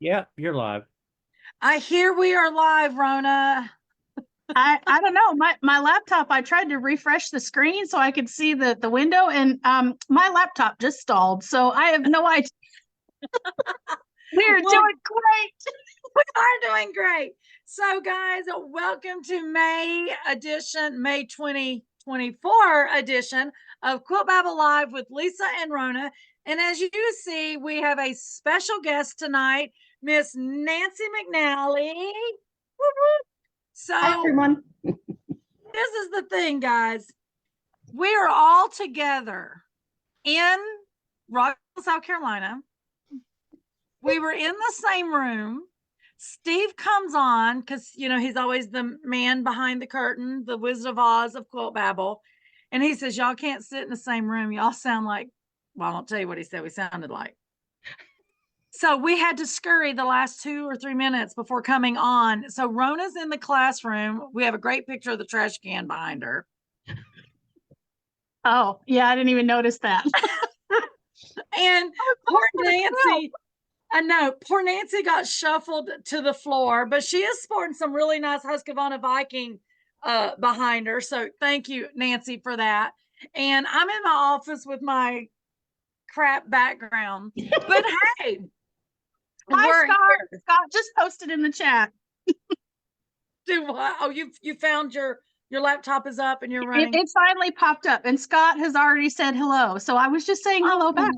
Yeah, you're live. I hear we are live, Rona. I don't know. My laptop, I tried to refresh the screen so I could see the window, and my laptop just stalled. So I have no idea. We're doing great. We are doing great. So, guys, welcome to May 2024 edition of Quilt Babble Live with Lisa and Rona. And as you see, we have a special guest tonight, Miss Nancy McNally. So, hi, everyone. This is the thing, guys. We are all together in Rockville, South Carolina. We were in the same room. Steve comes on because, you know, he's always the man behind the curtain, the Wizard of Oz of Quilt Babble. And he says, y'all can't sit in the same room. Y'all sound like, well, I won't tell you what he said we sounded like. So we had to scurry the last 2 or 3 minutes before coming on. So Rona's in the classroom. We have a great picture of the trash can behind her. Oh, yeah, I didn't even notice that. And poor Nancy, I know, poor Nancy got shuffled to the floor, but she is sporting some really nice Husqvarna Viking behind her. So thank you, Nancy, for that. And I'm in my office with my crap background. But hey, hi, Scott. Scott just posted in the chat. Do what? Oh, you found your laptop is up and you're running. It finally popped up, and Scott has already said hello. So I was just saying hello back.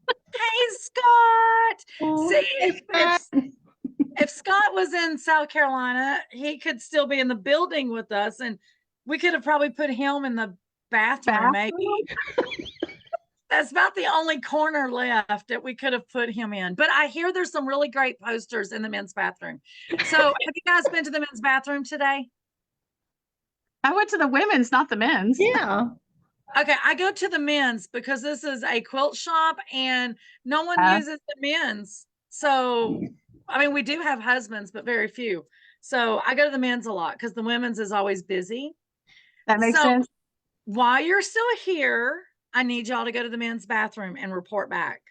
Hey, Scott. Oh, See, hey, if Scott was in South Carolina, he could still be in the building with us, and we could have probably put him in the bathroom. Maybe. That's about the only corner left that we could have put him in. But I hear there's some really great posters in the men's bathroom. So have you guys been to the men's bathroom today? I went to the women's, not the men's. Yeah. Okay, I go to the men's because this is a quilt shop and no one uses the men's. So, I mean, we do have husbands, but very few. So I go to the men's a lot because the women's is always busy. That makes sense. While you're still here, I need y'all to go to the men's bathroom and report back.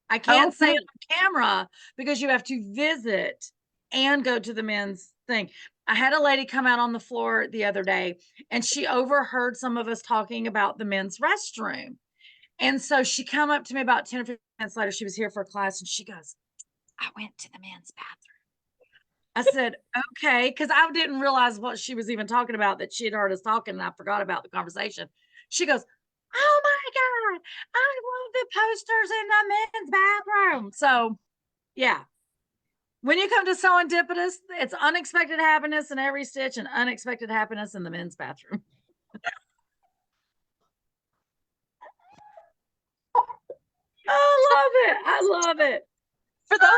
I can't say it on camera because you have to visit and go to the men's thing. I had a lady come out on the floor the other day and she overheard some of us talking about the men's restroom. And so she come up to me about 10 or 15 minutes later. She was here for a class and she goes, I went to the men's bathroom. I said, okay, because I didn't realize what she was even talking about, that she had heard us talking and I forgot about the conversation. She goes, oh my God, I love the posters in the men's bathroom. So yeah. When you come to SewEndipitous, it's unexpected happiness in every stitch and unexpected happiness in the men's bathroom. I love it. For those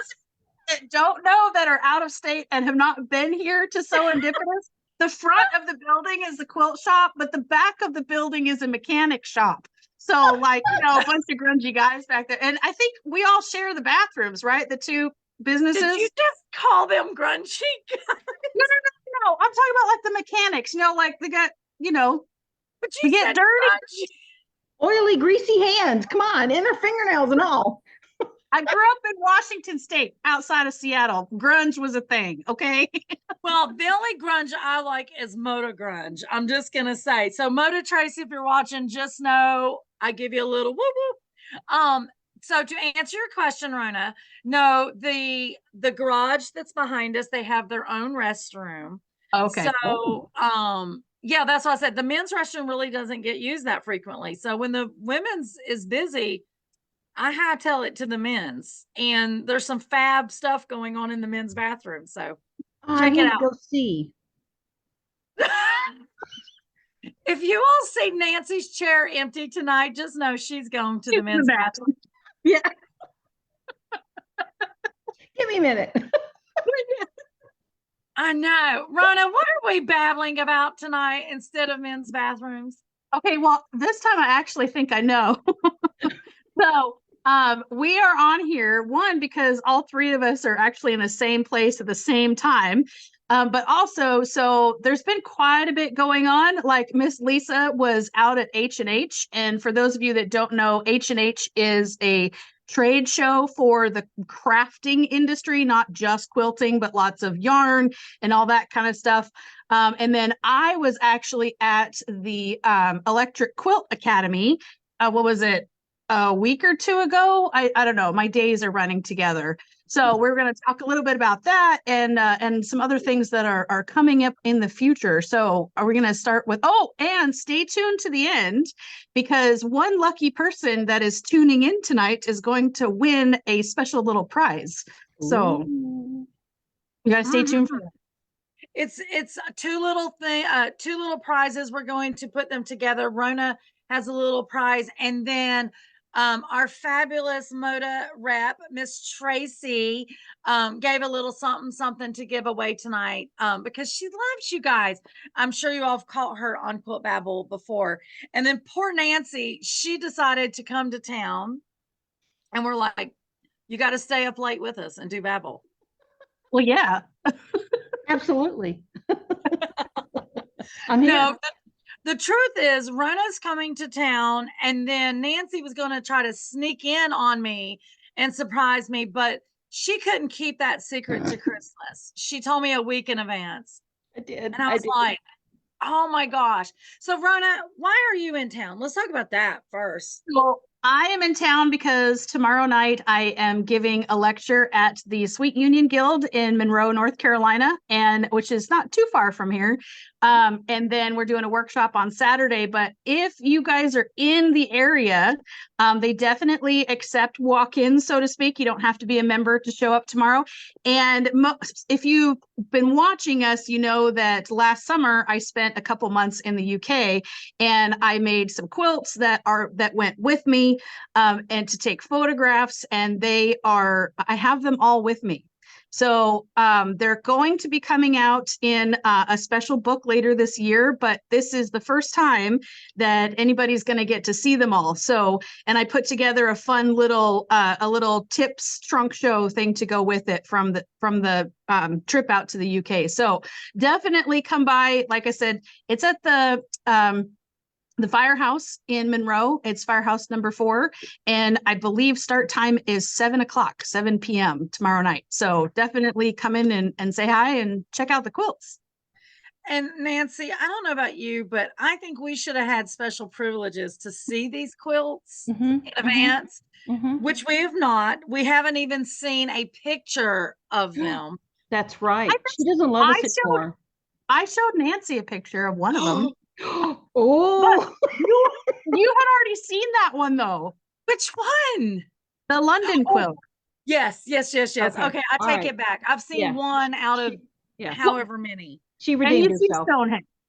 that don't know, that are out of state and have not been here to SewEndipitous, the front of the building is the quilt shop, but the back of the building is a mechanic shop. So, like, you know, a bunch of grungy guys back there. And I think we all share the bathrooms, right? The two businesses. Did you just call them grungy guys? No. I'm talking about like the mechanics, you know, like they got, you know, but you get dirty. Grungy. Oily, greasy hands. Come on, in their fingernails and all. I grew up in Washington State, outside of Seattle. Grunge was a thing, okay? Well, the only grunge I like is Moto grunge. I'm just gonna say. So, Moto Tracy, if you're watching, just know I give you a little woo woo. So to answer your question, Rona, no, the garage that's behind us, they have their own restroom. Okay. So, yeah, that's what I said. The men's restroom really doesn't get used that frequently. So when the women's is busy, I hightail it to the men's, and there's some fab stuff going on in the men's bathroom. So check it out. Go see. If you all see Nancy's chair empty tonight, just know she's going to the men's bathroom. Yeah. Give me a minute. I know. Rona, what are we babbling about tonight instead of men's bathrooms? Okay, well, this time I actually think I know. So we are on here, one, because all three of us are actually in the same place at the same time. But also, so there's been quite a bit going on. Like Miss Lisa was out at H&H. And for those of you that don't know, H&H is a trade show for the crafting industry, not just quilting, but lots of yarn and all that kind of stuff. And then I was actually at the Electric Quilt Academy. What was it? A week or two ago? I don't know. My days are running together. So we're going to talk a little bit about that and some other things that are coming up in the future. So are we going to start with, and stay tuned to the end, because one lucky person that is tuning in tonight is going to win a special little prize. So Ooh. you got to stay tuned for that. It's two little prizes. We're going to put them together. Rona has a little prize, and then our fabulous Moda rep, Miss Tracy, gave a little something to give away tonight because she loves you guys. I'm sure you all have caught her on Quilt Babble before. And then poor Nancy, she decided to come to town, and we're like, you got to stay up late with us and do Babble. Well, yeah. Absolutely. I'm here. No, the truth is, Rona's coming to town, and then Nancy was going to try to sneak in on me and surprise me, but she couldn't keep that secret to Christmas. She told me a week in advance. I did. And I was like, oh my gosh. So, Rona, why are you in town? Let's talk about that first. Well, I am in town because tomorrow night I am giving a lecture at the Sweet Union Guild in Monroe, North Carolina, and which is not too far from here. And then we're doing a workshop on Saturday. But if you guys are in the area, they definitely accept walk-ins, so to speak. You don't have to be a member to show up tomorrow. And if you've been watching us, you know that last summer I spent a couple months in the UK, and I made some quilts that went with me, and to take photographs. And I have them all with me. So they're going to be coming out in a special book later this year, but this is the first time that anybody's going to get to see them all. So, and I put together a fun little tips trunk show thing to go with it from the trip out to the UK. So definitely come by. Like I said, it's at the Firehouse in Monroe. It's Firehouse number 4. And I believe start time is 7 p.m. tomorrow night. So definitely come in and say hi and check out the quilts. And Nancy, I don't know about you, but I think we should have had special privileges to see these quilts in advance, which we have not. We haven't even seen a picture of them. That's right. She doesn't love us anymore. I showed Nancy a picture of one of them. Oh, you had already seen that one though. Which one? The London quilt. Yes. Okay, I take it back. I've seen one out of however many. She redeemed herself.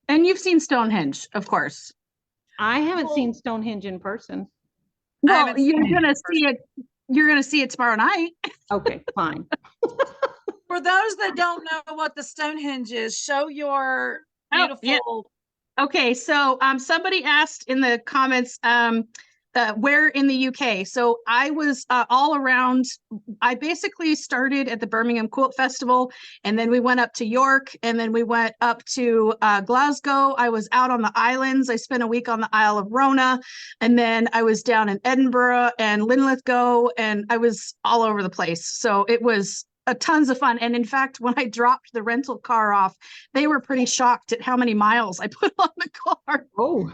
You've seen Stonehenge, of course. I haven't seen Stonehenge in person. Well, you're gonna see it. You're gonna see it tomorrow night. Okay, fine. For those that don't know what the Stonehenge is, show your beautiful. Okay, so somebody asked in the comments where in the UK. So I was all around. I basically started at the Birmingham Quilt Festival, and then we went up to York, and then we went up to Glasgow. I was out on the islands. I spent a week on the Isle of Rona, and then I was down in Edinburgh and Linlithgow, and I was all over the place. So it was tons of fun. And in fact, when I dropped the rental car off, they were pretty shocked at how many miles I put on the car. Oh,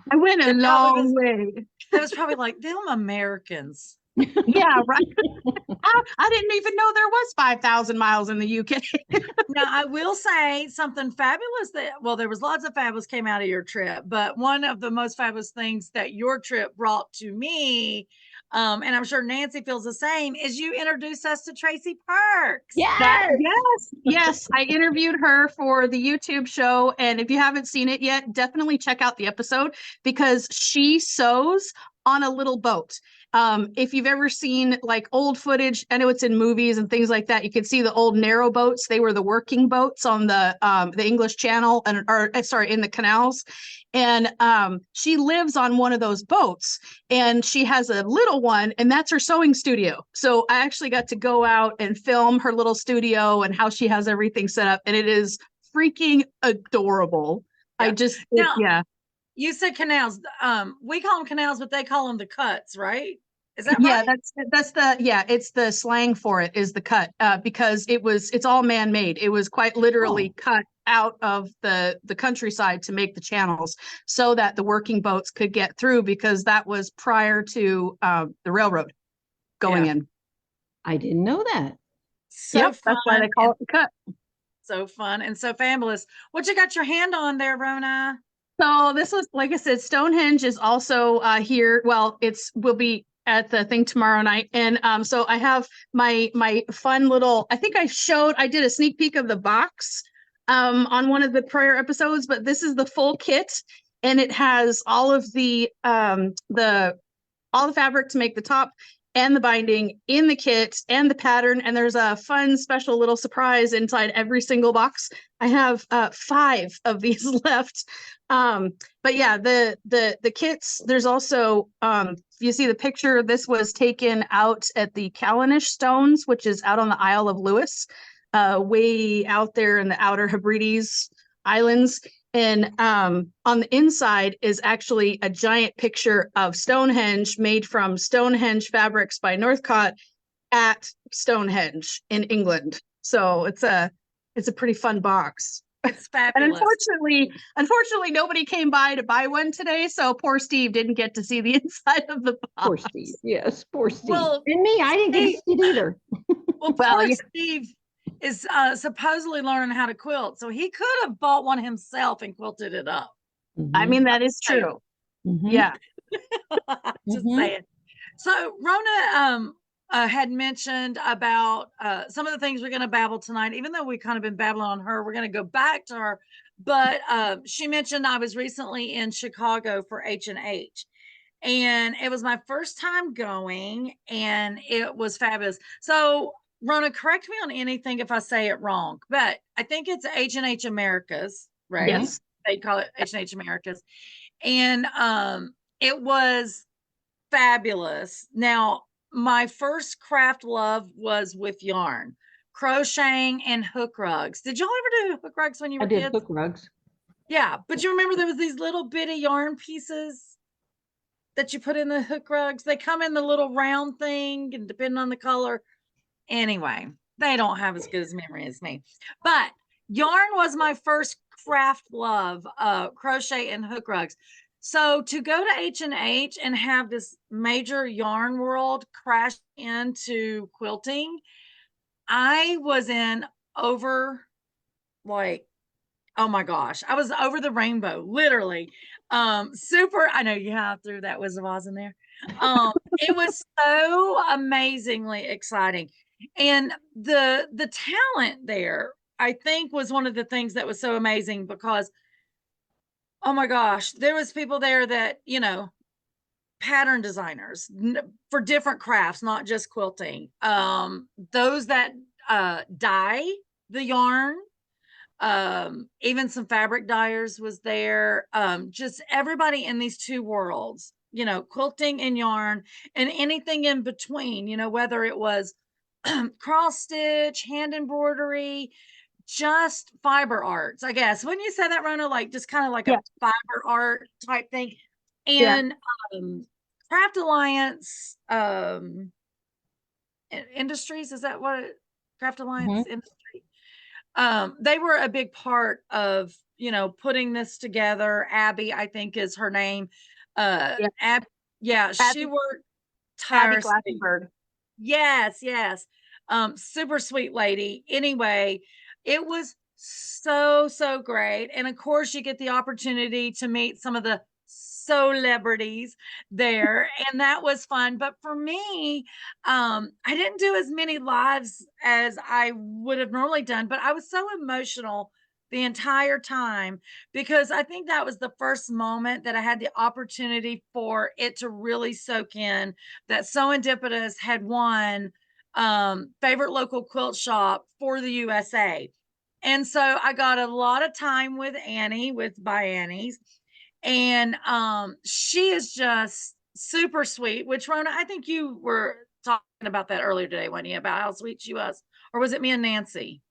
I went a long way. It was probably like, them Americans. Yeah, right. I didn't even know there was 5,000 miles in the UK. Now, I will say something fabulous there was lots of fabulous came out of your trip, but one of the most fabulous things that your trip brought to me, and I'm sure Nancy feels the same, is you introduced us to Tracy Perks. Yes. I interviewed her for the YouTube show. And if you haven't seen it yet, definitely check out the episode, because she sews on a little boat. If you've ever seen like old footage, I know it's in movies and things like that, you can see the old narrow boats. They were the working boats on the English Channel in the canals. And she lives on one of those boats, and she has a little one, and that's her sewing studio. So I actually got to go out and film her little studio and how she has everything set up. And it is freaking adorable. Yeah. You said canals. We call them canals, but they call them the cuts, right? Is that Yeah, right? it's the slang for it is the cut, because it's all man-made. It was quite literally cut out of the countryside to make the channels so that the working boats could get through, because that was prior to the railroad going Yeah. in. I didn't know that. So Yep, that's why they fun call and it the cut. so fun and so fabulous. What you got your hand on there, Rona? So this was, like I said, Stonehenge is also here. Well, will be at the thing tomorrow night. And so I have my fun little, I think I did a sneak peek of the box on one of the prior episodes, but this is the full kit, and it has all of the all the fabric to make the top and the binding in the kit and the pattern. And there's a fun special little surprise inside every single box. I have 5 of these left. But yeah, the kits, there's also you see the picture, this was taken out at the Callanish Stones, which is out on the Isle of Lewis, way out there in the outer Hebrides Islands. And on the inside is actually a giant picture of Stonehenge made from Stonehenge fabrics by Northcott at Stonehenge in England. So it's a pretty fun box. It's And fabulous. unfortunately, nobody came by to buy one today. So poor Steve didn't get to see the inside of the box. Poor Steve. Yes, poor Steve. Well, and me, I didn't get to Steve- see it either. Well, Well, poor yeah. Steve is supposedly learning how to quilt, so he could have bought one himself and quilted it up. I mean, that is true. Mhm. Yeah. Just Mhm. saying. So Rona had mentioned about some of the things we're going to babble tonight. Even though we kind of been babbling on her, we're going to go back to her. But she mentioned I was recently in Chicago for H&H. And it was my first time going, and it was fabulous. So Rona, correct me on anything if I say it wrong, but I think it's H&H Americas, right? Yes. They call it H&H Americas. And it was fabulous. Now, my first craft love was with yarn, crocheting and hook rugs. Did y'all ever do hook rugs when you were I did kids? hook rugs. Yeah, but you remember there was these little bitty yarn pieces that you put in the hook rugs? They come in the little round thing, and depending on the color. Anyway, they don't have as good as memory as me. But yarn was my first craft love, crochet and hook rugs. So to go to H&H and have this major yarn world crash into quilting, I was in over like, oh my gosh, I was over the rainbow, literally. Super, I know you have threw that Wizard of Oz in there. It was so amazingly exciting. And the talent there, I think, was one of the things that was so amazing because, oh my gosh, there was people there that, pattern designers for different crafts, not just quilting. Those that dye the yarn, even some fabric dyers was there. Just everybody in these two worlds, quilting and yarn and anything in between, whether it was cross stitch, hand embroidery, just fiber arts, I guess. When you say that, Rona, like just kind of like Yeah. a fiber art type thing. Yeah. And Craft Alliance Industries, is that what Craft Alliance Industry? They were a big part of, putting this together. Abby, I think is her name. Yeah. She worked Abby tirelessly. Glassenberg. Yes. Super sweet lady. Anyway, it was so great. And of course, you get the opportunity to meet some of the celebrities there, and that was fun. But for me, I didn't do as many lives as I would have normally done, but I was so emotional the entire time because I think that was the first moment that I had the opportunity for it to really soak in that SewEndipitous had won favorite local quilt shop for the USA. And so I got a lot of time with Annie, with By Annie's, and she is just super sweet, which Rona, I think you were talking about that earlier today, weren't you, about how sweet she was? Or was it me and Nancy?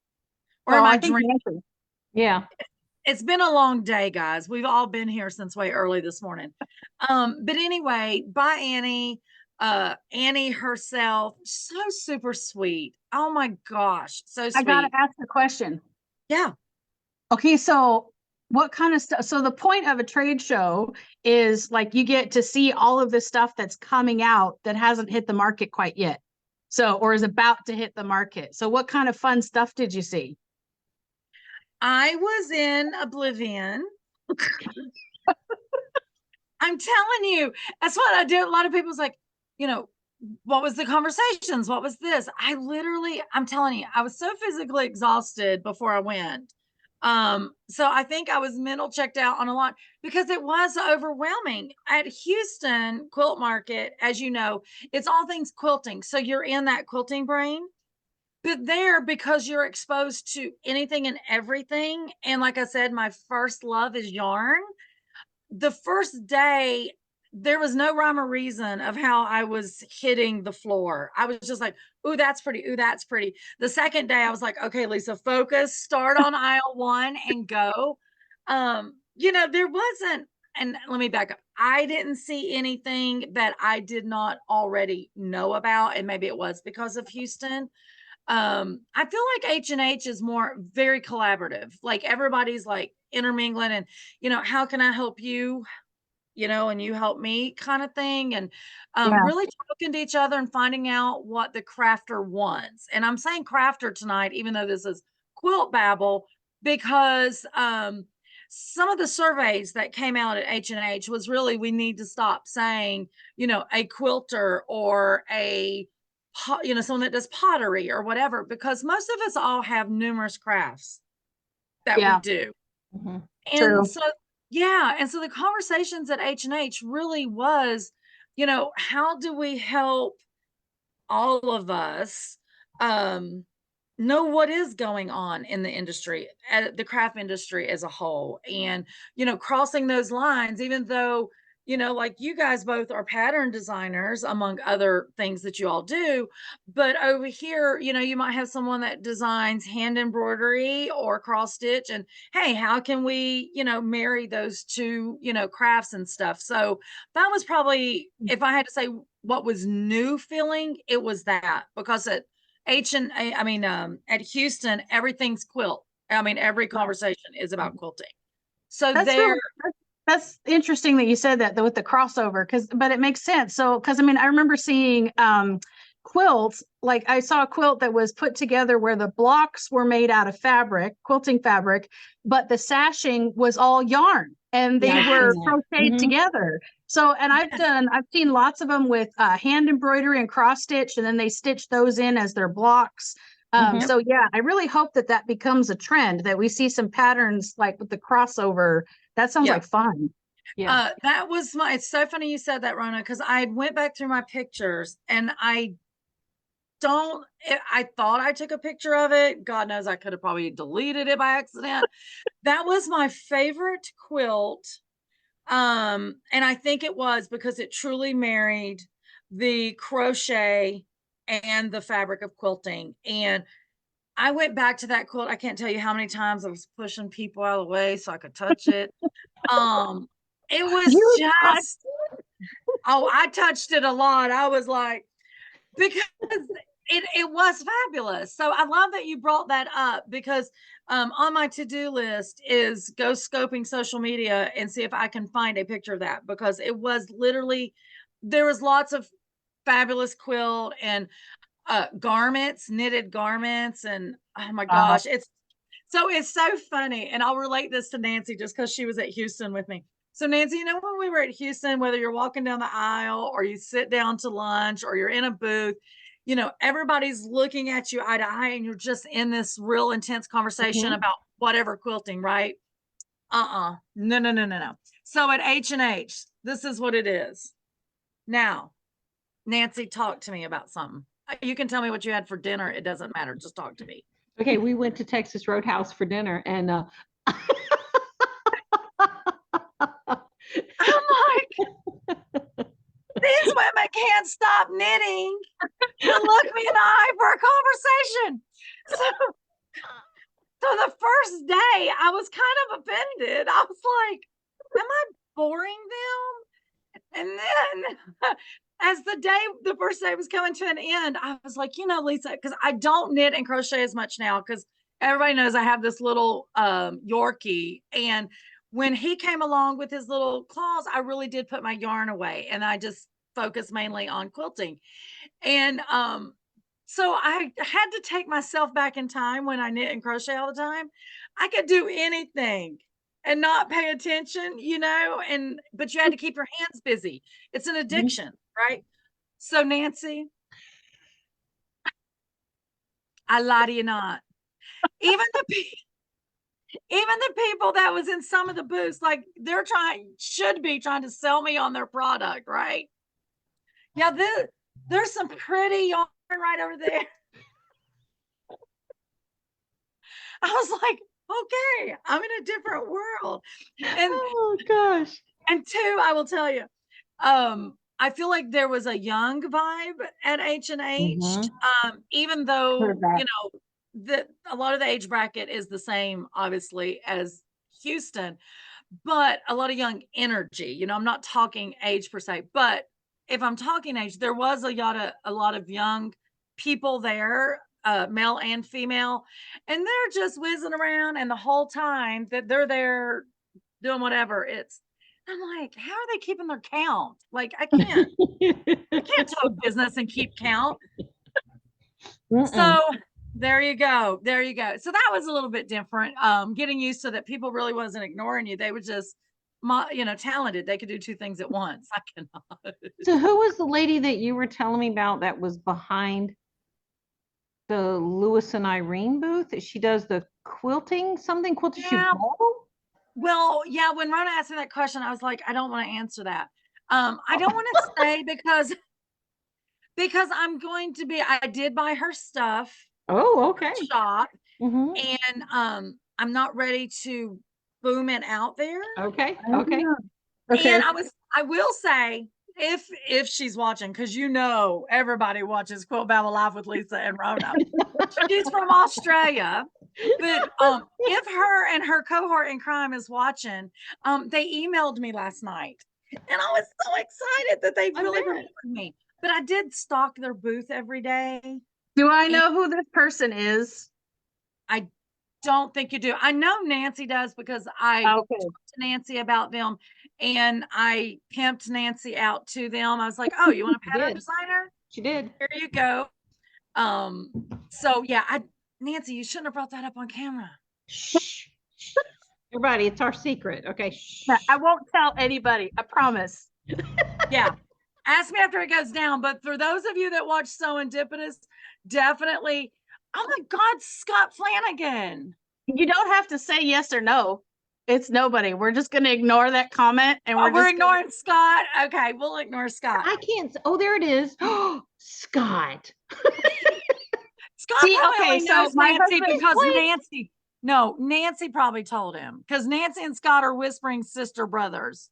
Or am I dreaming? Nancy. Yeah. It's been a long day, guys. We've all been here since way early this morning. But anyway, By Annie, Annie herself, so super sweet. Oh my gosh, so I gotta sweet. ask a question. Yeah. Okay, so what kind of stuff? So the point of a trade show is like you get to see all of the stuff that's coming out that hasn't hit the market quite yet. So, or is about to hit the market. So what kind of fun stuff did you see? I was in oblivion. I'm telling you, that's what I do. A lot of people's like, you know, what was the conversations? What was this? I'm telling you, I was so physically exhausted before I went. So I think I was mental checked out on a lot because it was overwhelming. At Houston Quilt Market, as you know, it's all things quilting. So you're in that quilting brain. But there, because you're exposed to anything and everything, and like I said, my first love is yarn. The first day, there was no rhyme or reason of how I was hitting the floor. I was just like, ooh, that's pretty. Ooh, that's pretty. The second day, I was like, okay, Lisa, focus, start on aisle one and go. There wasn't, and let me back up. I didn't see anything that I did not already know about. And maybe it was because of Houston. I feel like H&H is more very collaborative. Like everybody's like intermingling and, how can I help you? And you help me kind of thing. And Yeah. really talking to each other and finding out what the crafter wants. And I'm saying crafter tonight, even though this is Quilt Babble, because some of the surveys that came out at H&H was really, we need to stop saying, a quilter or someone that does pottery or whatever, because most of us all have numerous crafts that we Yeah. do. Mhm. True. And so, yeah. And so the conversations at H&H really was, how do we help all of us know what is going on in the industry, the craft industry as a whole, and crossing those lines, even though like you guys both are pattern designers among other things that you all do, but over here you might have someone that designs hand embroidery or cross stitch, and hey, how can we marry those two crafts and stuff. So that was probably, if I had to say what was new feeling, it was that, because at Houston, everything's quilt. I mean, every Yeah. conversation is about quilting. So That's there, really that's interesting that you said that though, with the crossover, but it makes sense. So because I remember seeing quilts, like I saw a quilt that was put together where the blocks were made out of fabric, quilting fabric, but the sashing was all yarn and they Yeah, I've were seen that. crocheted Mhm. together. So, and yes, I've seen lots of them with hand embroidery and cross stitch, and then they stitch those in as their blocks. Mhm. So yeah, I really hope that becomes a trend, that we see some patterns like with the crossover. That sounds yeah. like fun. Yeah. That was it's so funny you said that, Rona, because I went back through my pictures and I thought I took a picture of it. God knows I could have probably deleted it by accident. That was my favorite quilt. And I think it was because it truly married the crochet and the fabric of quilting. And I went back to that quilt. I can't tell you how many times I was pushing people out of the way so I could touch it. Um, it was You touched just, oh, I touched it a lot. I was like, because it was fabulous. So I love that you brought that up, because on my to-do list is go scoping social media and see if I can find a picture of that, because it was literally, there was lots of fabulous quilt and garments, knitted garments, and oh my wow. gosh, it's so funny. And I'll relate this to Nancy just because she was at Houston with me. So Nancy, when we were at Houston, whether you're walking down the aisle or you sit down to lunch or you're in a booth, everybody's looking at you eye to eye and you're just in this real intense conversation Mhm. about whatever quilting, right? No, no, no, no, no. So at H&H, this is what it is. Now, Nancy, talk to me about something. You can tell me what you had for dinner. It doesn't matter. Just talk to me. Okay, we went to Texas Roadhouse for dinner, and I'm like, these women can't stop knitting to look me in the eye for a conversation. So, so the first day, I was kind of offended. I was like, am I boring them? And then as the first day was coming to an end, I was like, Lisa, because I don't knit and crochet as much now because everybody knows I have this little Yorkie. And when he came along with his little claws, I really did put my yarn away and I just focused mainly on quilting. And so I had to take myself back in time when I knit and crochet all the time. I could do anything and not pay attention, but you had to keep your hands busy. It's an addiction, right? So Nancy, I lie to you not. Even the people that was in some of the booths, like should be trying to sell me on their product, right? Yeah, there's some pretty yarn right over there. I was like, okay, I'm in a different world. And Oh gosh. And two, I will tell you, I feel like there was a young vibe at H&H, even though, a lot of the age bracket is the same, obviously, as Houston, but a lot of young energy. I'm not talking age per se, but if I'm talking age, there was a lot of young people there, male and female, and they're just whizzing around, and the whole time that they're there doing whatever, I'm like, how are they keeping their count? Like, I can't do a business and keep count. So there you go. So that was a little bit different. Getting used to that people really wasn't ignoring you. They were just, talented. They could do two things at once. I cannot. So who was the lady that you were telling me about that was behind the Lewis and Irene booth? She does the quilting, quilted shoe ball? Well, yeah, when Rona asked me that question, I was like, I don't want to answer that. I don't want to say because I'm going to be, I did buy her stuff. Oh, okay. Shop. And I'm not ready to boom it out there. Okay. And I will say, if she's watching, because everybody watches Quilt Babble Live with Lisa and Rona. She's from Australia. But if her and her cohort in crime is watching, they emailed me last night. And I was so excited that they really remembered me. But I did stalk their booth every day. Do I know who this person is? I don't think you do. I know Nancy does because I talked to Nancy about them and I pimped Nancy out to them. I was like, oh, you want a pattern designer? She did. Here you go. So yeah, Nancy, you shouldn't have brought that up on camera. Shh. Everybody, it's our secret. Okay. Shh. I won't tell anybody. I promise. Yeah. Ask me after it goes down. But for those of you that watch SewEndipitous, definitely. Oh my God, Scott Flanagan. You don't have to say yes or no. It's nobody. We're just going to ignore that comment. And we're ignoring Scott. Okay, we'll ignore Scott. I can't. Oh, there it is. Scott. Scott knows Nancy because Nancy probably told him because Nancy and Scott are whispering sister brothers.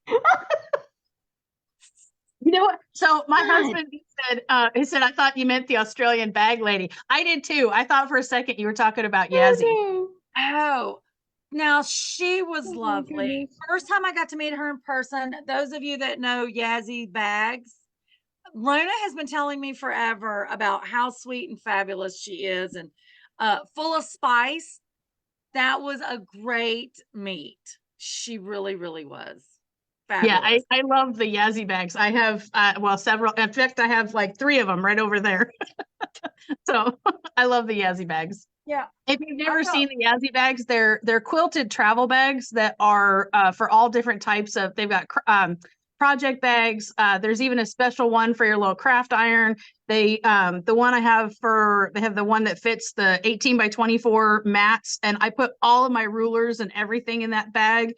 You know what? So my husband said, I thought you meant the Australian bag lady. I did too. I thought for a second you were talking about Yazzie. Oh, now she was lovely. First time I got to meet her in person. Those of you that know Yazzie bags, Rona has been telling me forever about how sweet and fabulous she is and full of spice. That was a great meet. She really, really was. Fabulous. Yeah, I love the Yazzie bags. I have, several. In fact, I have like 3 of them right over there. So I love the Yazzie bags. Yeah. If you've never seen the Yazzie bags, they're quilted travel bags that are for all different types of, they've got project bags. There's even a special one for your little craft iron. The one I have they have the one that fits the 18 by 24 mats. And I put all of my rulers and everything in that bag.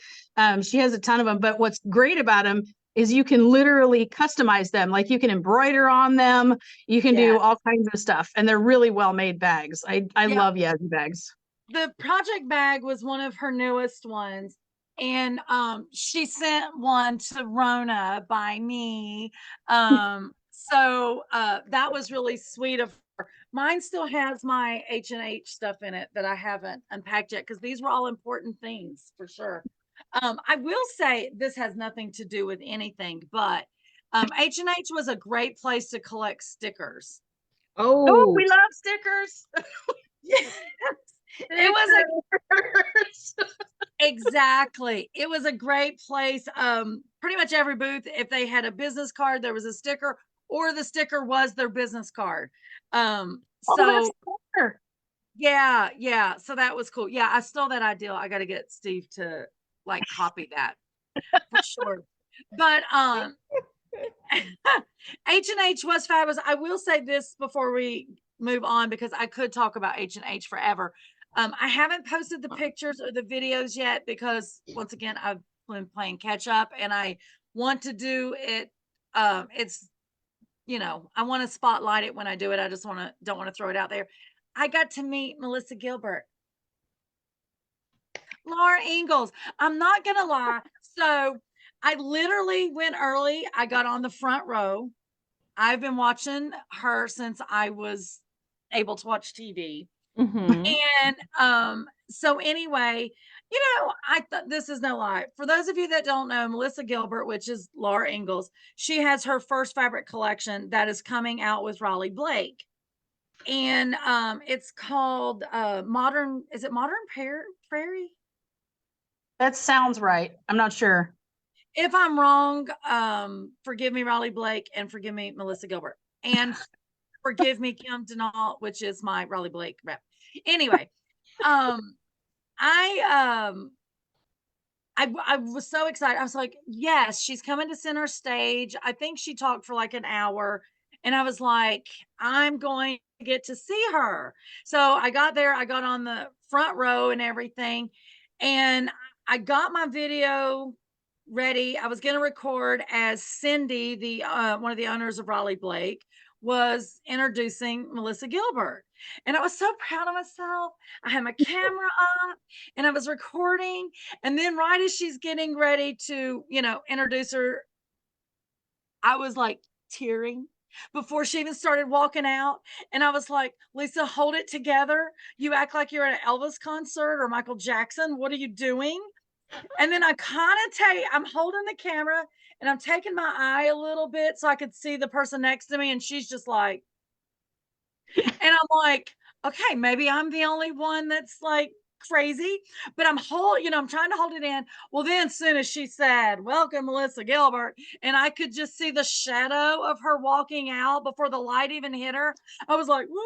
She has a ton of them, but what's great about them is you can literally customize them. Like you can embroider on them. You can do all kinds of stuff. And they're really well-made bags. I love Yazzie bags. The project bag was one of her newest ones. And she sent one to Rona by me. So that was really sweet of her. Mine still has my H&H stuff in it that I haven't unpacked yet because these were all important things for sure. I will say this has nothing to do with anything, but H&H was a great place to collect stickers. Oh, Oh, we love stickers. Yes. It was exactly. It was a great place. Pretty much every booth, if they had a business card, there was a sticker, or the sticker was their business card. Oh, So that's clever. yeah. So that was cool. Yeah, I stole that idea. I got to get Steve to like copy that for sure. But H&H was fabulous. I will say this before we move on, because I could talk about H&H forever. I haven't posted the pictures or the videos yet because, once again, I've been playing catch up, and I want to do it. It's, I want to spotlight it when I do it. I just don't want to throw it out there. I got to meet Melissa Gilbert, Laura Ingalls. I'm not gonna lie. So I literally went early. I got on the front row. I've been watching her since I was able to watch TV. mhm. And so anyway, I thought, this is no lie. For those of you that don't know, Melissa Gilbert, which is Laura Ingalls, she has her first fabric collection that is coming out with Raleigh Blake. And it's called Modern, is it Modern Prairie? That sounds right. I'm not sure. If I'm wrong, forgive me, Raleigh Blake, and forgive me, Melissa Gilbert, and forgive me, Kim Denault, which is my Raleigh Blake rep. Anyway, um, I I was so excited. I was like, yes, she's coming to center stage. I think she talked for like an hour, and I was like, I'm going to get to see her. So I got there, I got on the front row and everything, and I got my video ready. I was going to record as Cindy, the one of the owners of Raleigh Blake, was introducing Melissa Gilbert. And I was so proud of myself. I had my camera up and I was recording. And then right as she's getting ready to, introduce her, I was like tearing before she even started walking out. And I was like, Lisa, hold it together. You act like you're at an Elvis concert or Michael Jackson. What are you doing? And then I kind of I'm holding the camera and I'm taking my eye a little bit so I could see the person next to me. And she's just like, and I'm like, okay, maybe I'm the only one that's like crazy, but I'm trying to hold it in. Well, then as soon as she said, welcome, Melissa Gilbert, and I could just see the shadow of her walking out before the light even hit her, I was like, woo.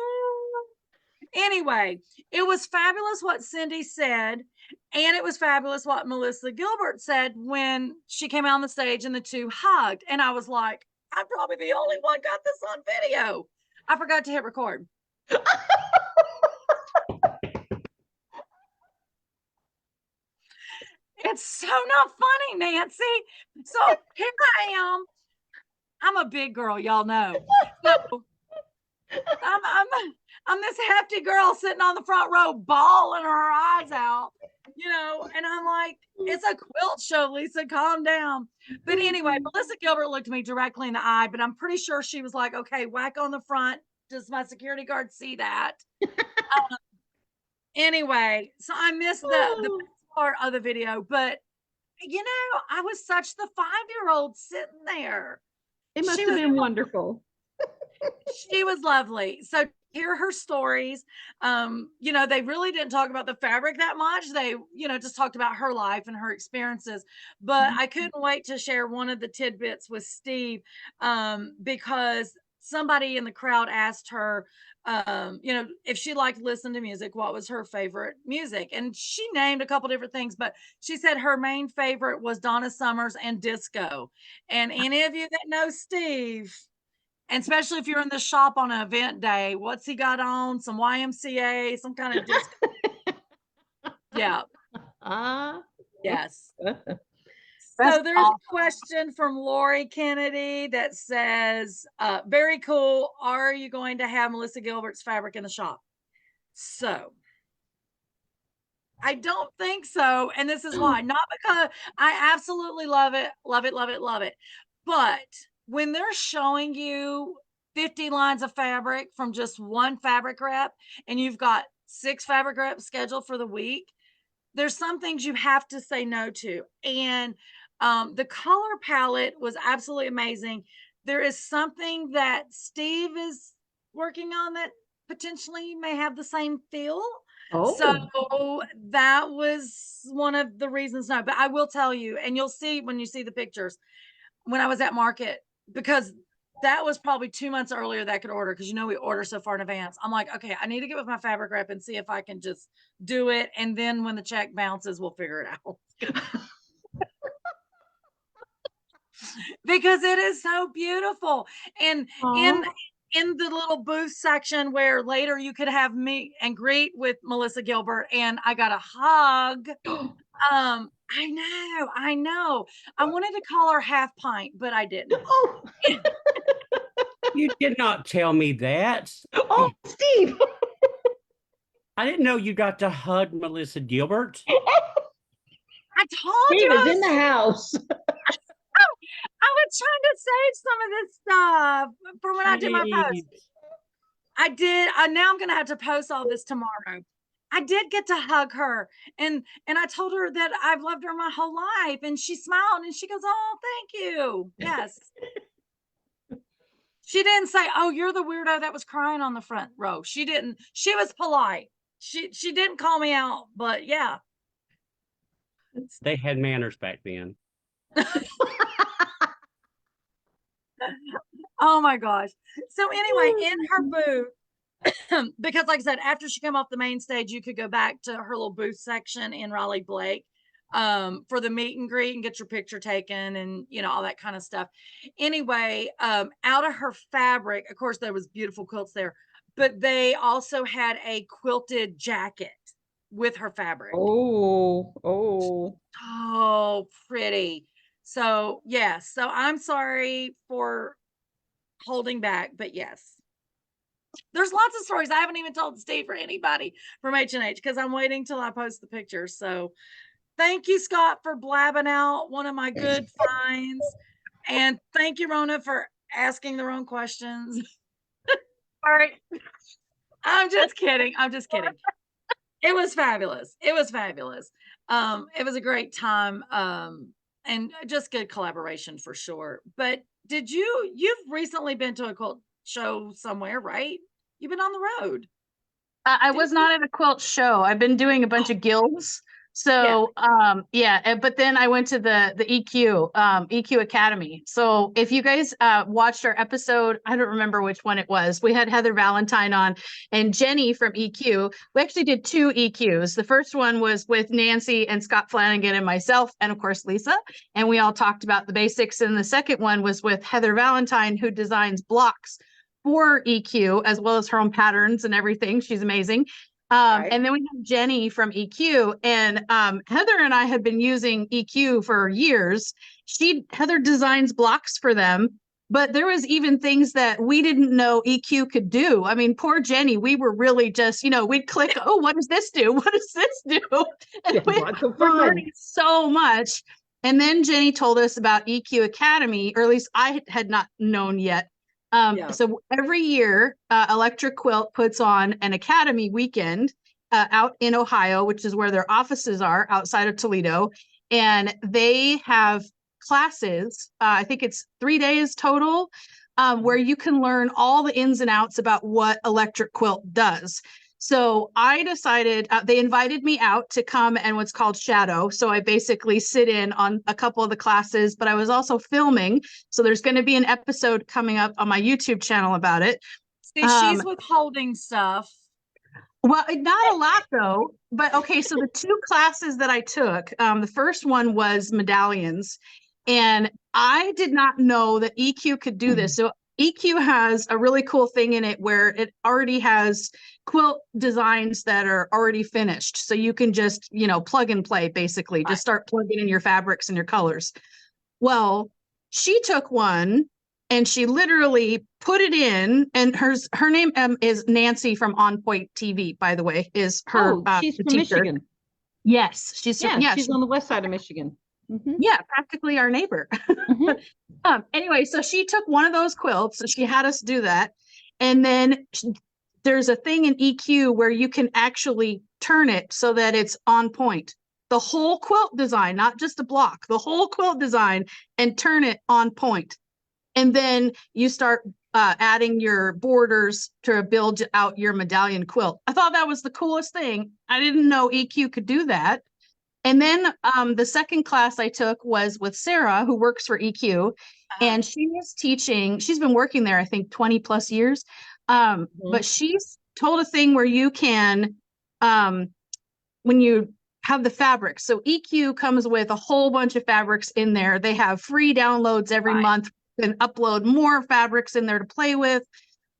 Anyway, it was fabulous what Cindy said. And it was fabulous what Melissa Gilbert said when she came out on the stage and the two hugged. And I was like, I'm probably the only one got this on video. I forgot to hit record. It's so not funny, Nancy. So here I am. I'm a big girl, y'all know. So I'm this hefty girl sitting on the front row, bawling her eyes out, and I'm like, it's a quilt show, Lisa, calm down. But anyway, Melissa Gilbert looked me directly in the eye, but I'm pretty sure she was like, okay, whack on the front. Does my security guard see that? Anyway, so I missed the part of the video, but I was such the 5-year-old sitting there. It must She have was been wonderful. She was lovely. So hear her stories. They really didn't talk about the fabric that much. They, just talked about her life and her experiences. But I couldn't wait to share one of the tidbits with Steve, because somebody in the crowd asked her, if she liked to listen to music, what was her favorite music? And she named a couple different things, but she said her main favorite was Donna Summers and disco. And any of you that know Steve, and especially if you're in the shop on an event day, what's he got on? Some YMCA, some kind of disco. Yeah. Yes. So there's a question from Lori Kennedy that says, very cool. Are you going to have Melissa Gilbert's fabric in the shop? So I don't think so. And this is why. Not because I absolutely love it, love it, love it, love it. But when they're showing you 50 lines of fabric from just one fabric rep, and you've got 6 fabric reps scheduled for the week, there's some things you have to say no to. And The color palette was absolutely amazing. There is something that Steve is working on that potentially may have the same feel. So that was one of the reasons. No, but I will tell you, and you'll see when you see the pictures, when I was at market, because that was probably 2 months earlier that I could order, because we order so far in advance. I'm like, okay, I need to get with my fabric rep and see if I can just do it. And then when the check bounces, we'll figure it out. Because it is so beautiful. And in the little booth section where later you could have meet and greet with Melissa Gilbert, and I got a hug. I know. I wanted to call her Half Pint, but I didn't. You did not tell me that. Oh, Steve. I didn't know you got to hug Melissa Gilbert. I told Steve you is in the house. I was trying to save some of this stuff for when I did my post. I did. Now I'm gonna have to post all this tomorrow. I did get to hug her, and I told her that I've loved her my whole life, and she smiled and she goes, "Oh, thank you." Yes. She didn't say, "Oh, you're the weirdo that was crying on the front row." She didn't. She was polite. She didn't call me out, but yeah. They had manners back then. Oh my gosh. So anyway, in her booth, because like I said, after she came off the main stage, you could go back to her little booth section in Raleigh Blake for the meet and greet and get your picture taken and all that kind of stuff. Anyway, out of her fabric, of course, there was beautiful quilts there, but they also had a quilted jacket with her fabric. Oh, Pretty. So yes, so I'm sorry for holding back, but yes, there's lots of stories I haven't even told Steve or anybody from H&H because I'm waiting till I post the pictures. So thank you, Scott, for blabbing out one of my good finds, and thank you, Rona, for asking the wrong questions. All right. I'm just kidding. It was fabulous. It was a great time, and just good collaboration for sure. But you've recently been to a quilt show somewhere, right? You've been on the road. I was not at a quilt show. I've been doing a bunch of guilds. So, but then I went to the EQ Academy. So if you guys watched our episode, I don't remember which one it was. We had Heather Valentine on and Jenny from EQ. We actually did 2 EQs. The first one was with Nancy and Scott Flanagan and myself, and of course, Lisa. And we all talked about the basics. And the second one was with Heather Valentine, who designs blocks for EQ, as well as her own patterns and everything. She's amazing. Right. And then we have Jenny from EQ, and Heather and I have been using EQ for years. Heather designs blocks for them, but there was even things that we didn't know EQ could do. I mean, poor Jenny, we were really just, we'd click, oh, what does this do? What does this do? And we're learning so much. And then Jenny told us about EQ Academy, or at least I had not known yet. So every year, Electric Quilt puts on an Academy weekend out in Ohio, which is where their offices are outside of Toledo. And they have classes, I think it's 3 days total, where you can learn all the ins and outs about what Electric Quilt does. So I decided, they invited me out to come and what's called shadow. So I basically sit in on a couple of the classes, but I was also filming. So there's going to be an episode coming up on my YouTube channel about it. See, she's withholding stuff. Well, not a lot though, but okay. So the 2 classes that I took, the first one was medallions, and I did not know that EQ could do this. So EQ has a really cool thing in it where it already has quilt designs that are already finished. So you can just, plug and play, basically, just start plugging in your fabrics and your colors. Well, she took one and she literally put it in, and her name is Nancy from On Point TV, by the way, is her. She's from teacher. Michigan. Yes, she's on the west side of Michigan. Mm-hmm. Yeah, practically our neighbor. Mm-hmm. Anyway, so she took one of those quilts. So she had us do that. And then there's a thing in EQ where you can actually turn it so that it's on point. the whole quilt design, not just a block, the whole quilt design, and turn it on point. And then you start adding your borders to build out your medallion quilt. I thought that was the coolest thing. I didn't know EQ could do that. And then the second class I took was with Sarah, who works for EQ. And she was teaching, she's been working there, I think, 20 plus years. But she's told a thing where you can, when you have the fabrics. So EQ comes with a whole bunch of fabrics in there. They have free downloads every month and upload more fabrics in there to play with.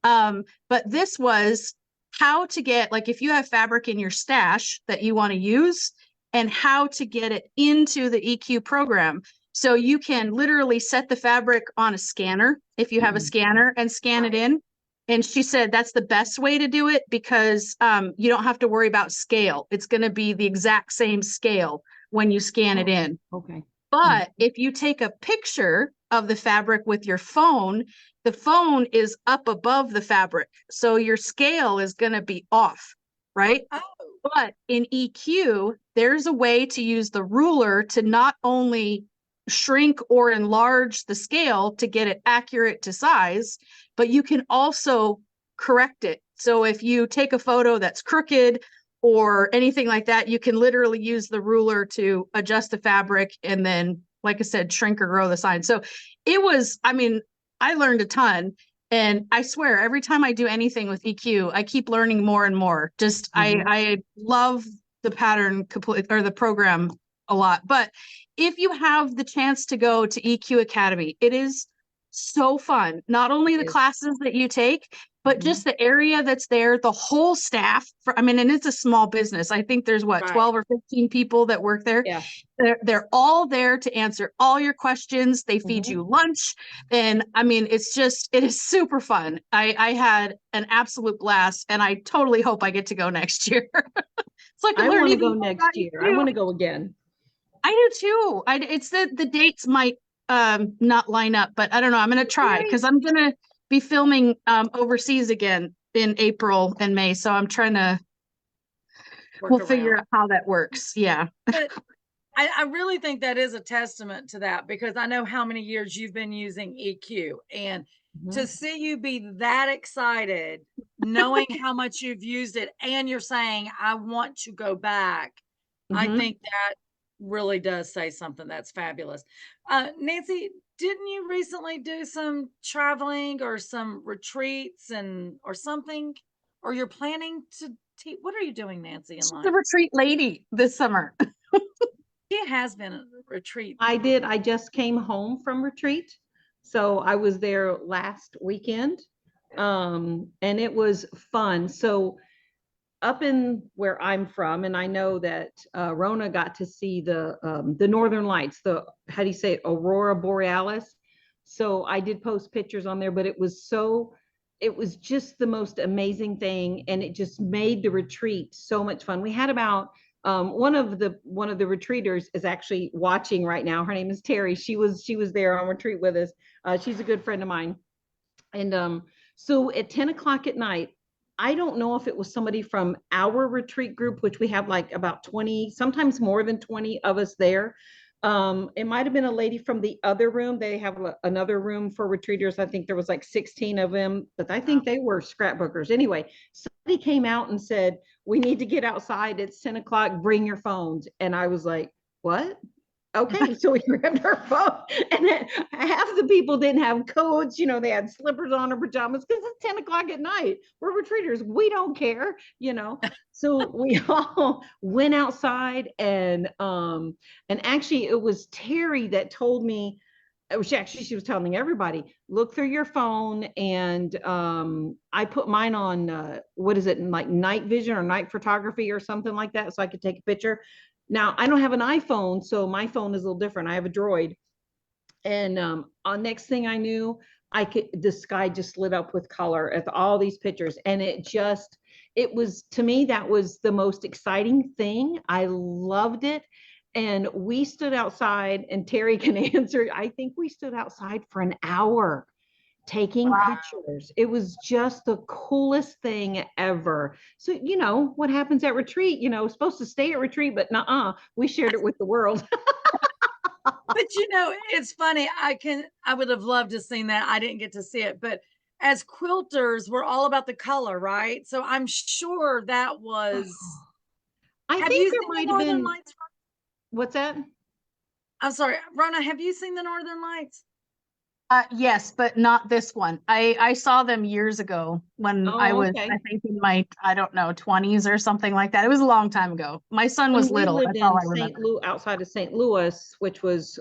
But this was how to get, like, if you have fabric in your stash that you want to use, and how to get it into the EQ program. So you can literally set the fabric on a scanner if you have a scanner and scan it in. And she said that's the best way to do it because you don't have to worry about scale. It's going to be the exact same scale when you scan it in. Okay. But if you take a picture of the fabric with your phone, the phone is up above the fabric. So your scale is going to be off, right? Oh. But in EQ, there's a way to use the ruler to not only shrink or enlarge the scale to get it accurate to size, but you can also correct it. So if you take a photo that's crooked or anything like that, you can literally use the ruler to adjust the fabric and then, like I said, shrink or grow the sign. So it was, I mean, I learned a ton. And I swear, every time I do anything with EQ, I keep learning more and more. Just I love the pattern complete or the program a lot. But if you have the chance to go to EQ Academy, it is so fun. Not only the classes that you take, but just the area that's there, the whole staff. I mean, and it's a small business. I think there's what, 12 or 15 people that work there. Yeah. They're all there to answer all your questions. They feed you lunch. And I mean, it is super fun. I had an absolute blast and I totally hope I get to go next year. It's like I want to go next year. I want to go again. I do too. It's the dates might not line up, but I don't know. I'm going to try because I'm going to be filming overseas again in April and May. So I'm trying to, we'll figure out how that works. Yeah. But I really think that is a testament to that because I know how many years you've been using EQ and to see you be that excited, knowing how much you've used it and you're saying, I want to go back. I think that really does say something. That's fabulous. Nancy, didn't you recently do some traveling or some retreats or something? Or you're planning to teach? What are you doing, Nancy, in life? The retreat lady this summer. She has been a retreat. I did. I just came home from retreat. So I was there last weekend. And it was fun. So up in where I'm from, and I know that Rona got to see the Northern Lights, how do you say it, Aurora Borealis. So I did post pictures on there, but it was just the most amazing thing, and it just made the retreat so much fun. We had about one of the retreaters is actually watching right now. Her name is Terry. She was there on retreat with us. She's a good friend of mine, and so at 10 o'clock at night. I don't know if it was somebody from our retreat group, which we have like about 20, sometimes more than 20 of us there. It might have been a lady from the other room. They have another room for retreaters. I think there was like 16 of them, but I think they were scrapbookers. Anyway, somebody came out and said, we need to get outside. It's 10 o'clock, bring your phones. And I was like, what? Okay, so we grabbed our phone, and then half the people didn't have coats. They had slippers on or pajamas because it's 10 o'clock at night. We're retreaters. We don't care, So we all went outside, and actually it was Terry that told me. She was telling everybody, look through your phone, and I put mine on what is it, like night vision or night photography or something like that, so I could take a picture. Now, I don't have an iPhone, so my phone is a little different. I have a Droid. And on next thing I knew, the sky just lit up with color at all these pictures. And it was, to me, that was the most exciting thing. I loved it. And we stood outside, and Terry can answer. I think we stood outside for an hour taking Wow. pictures. It was just the coolest thing ever. So, what happens at retreat, supposed to stay at retreat, but nuh-uh, we shared it with the world. But it's funny. I would have loved to seen that. I didn't get to see it, but as quilters, we're all about the color, right? So I'm sure that was. I Have think you there seen the might have Northern been, Lights? what's that? I'm sorry, Rona, have you seen the Northern Lights? Yes, but not this one. I saw them years ago when I Oh, was, okay. I think in my, I don't know, 20s or something like that. It was a long time ago. My son was When we little. lived That's all in I remember. outside of St. Louis, which was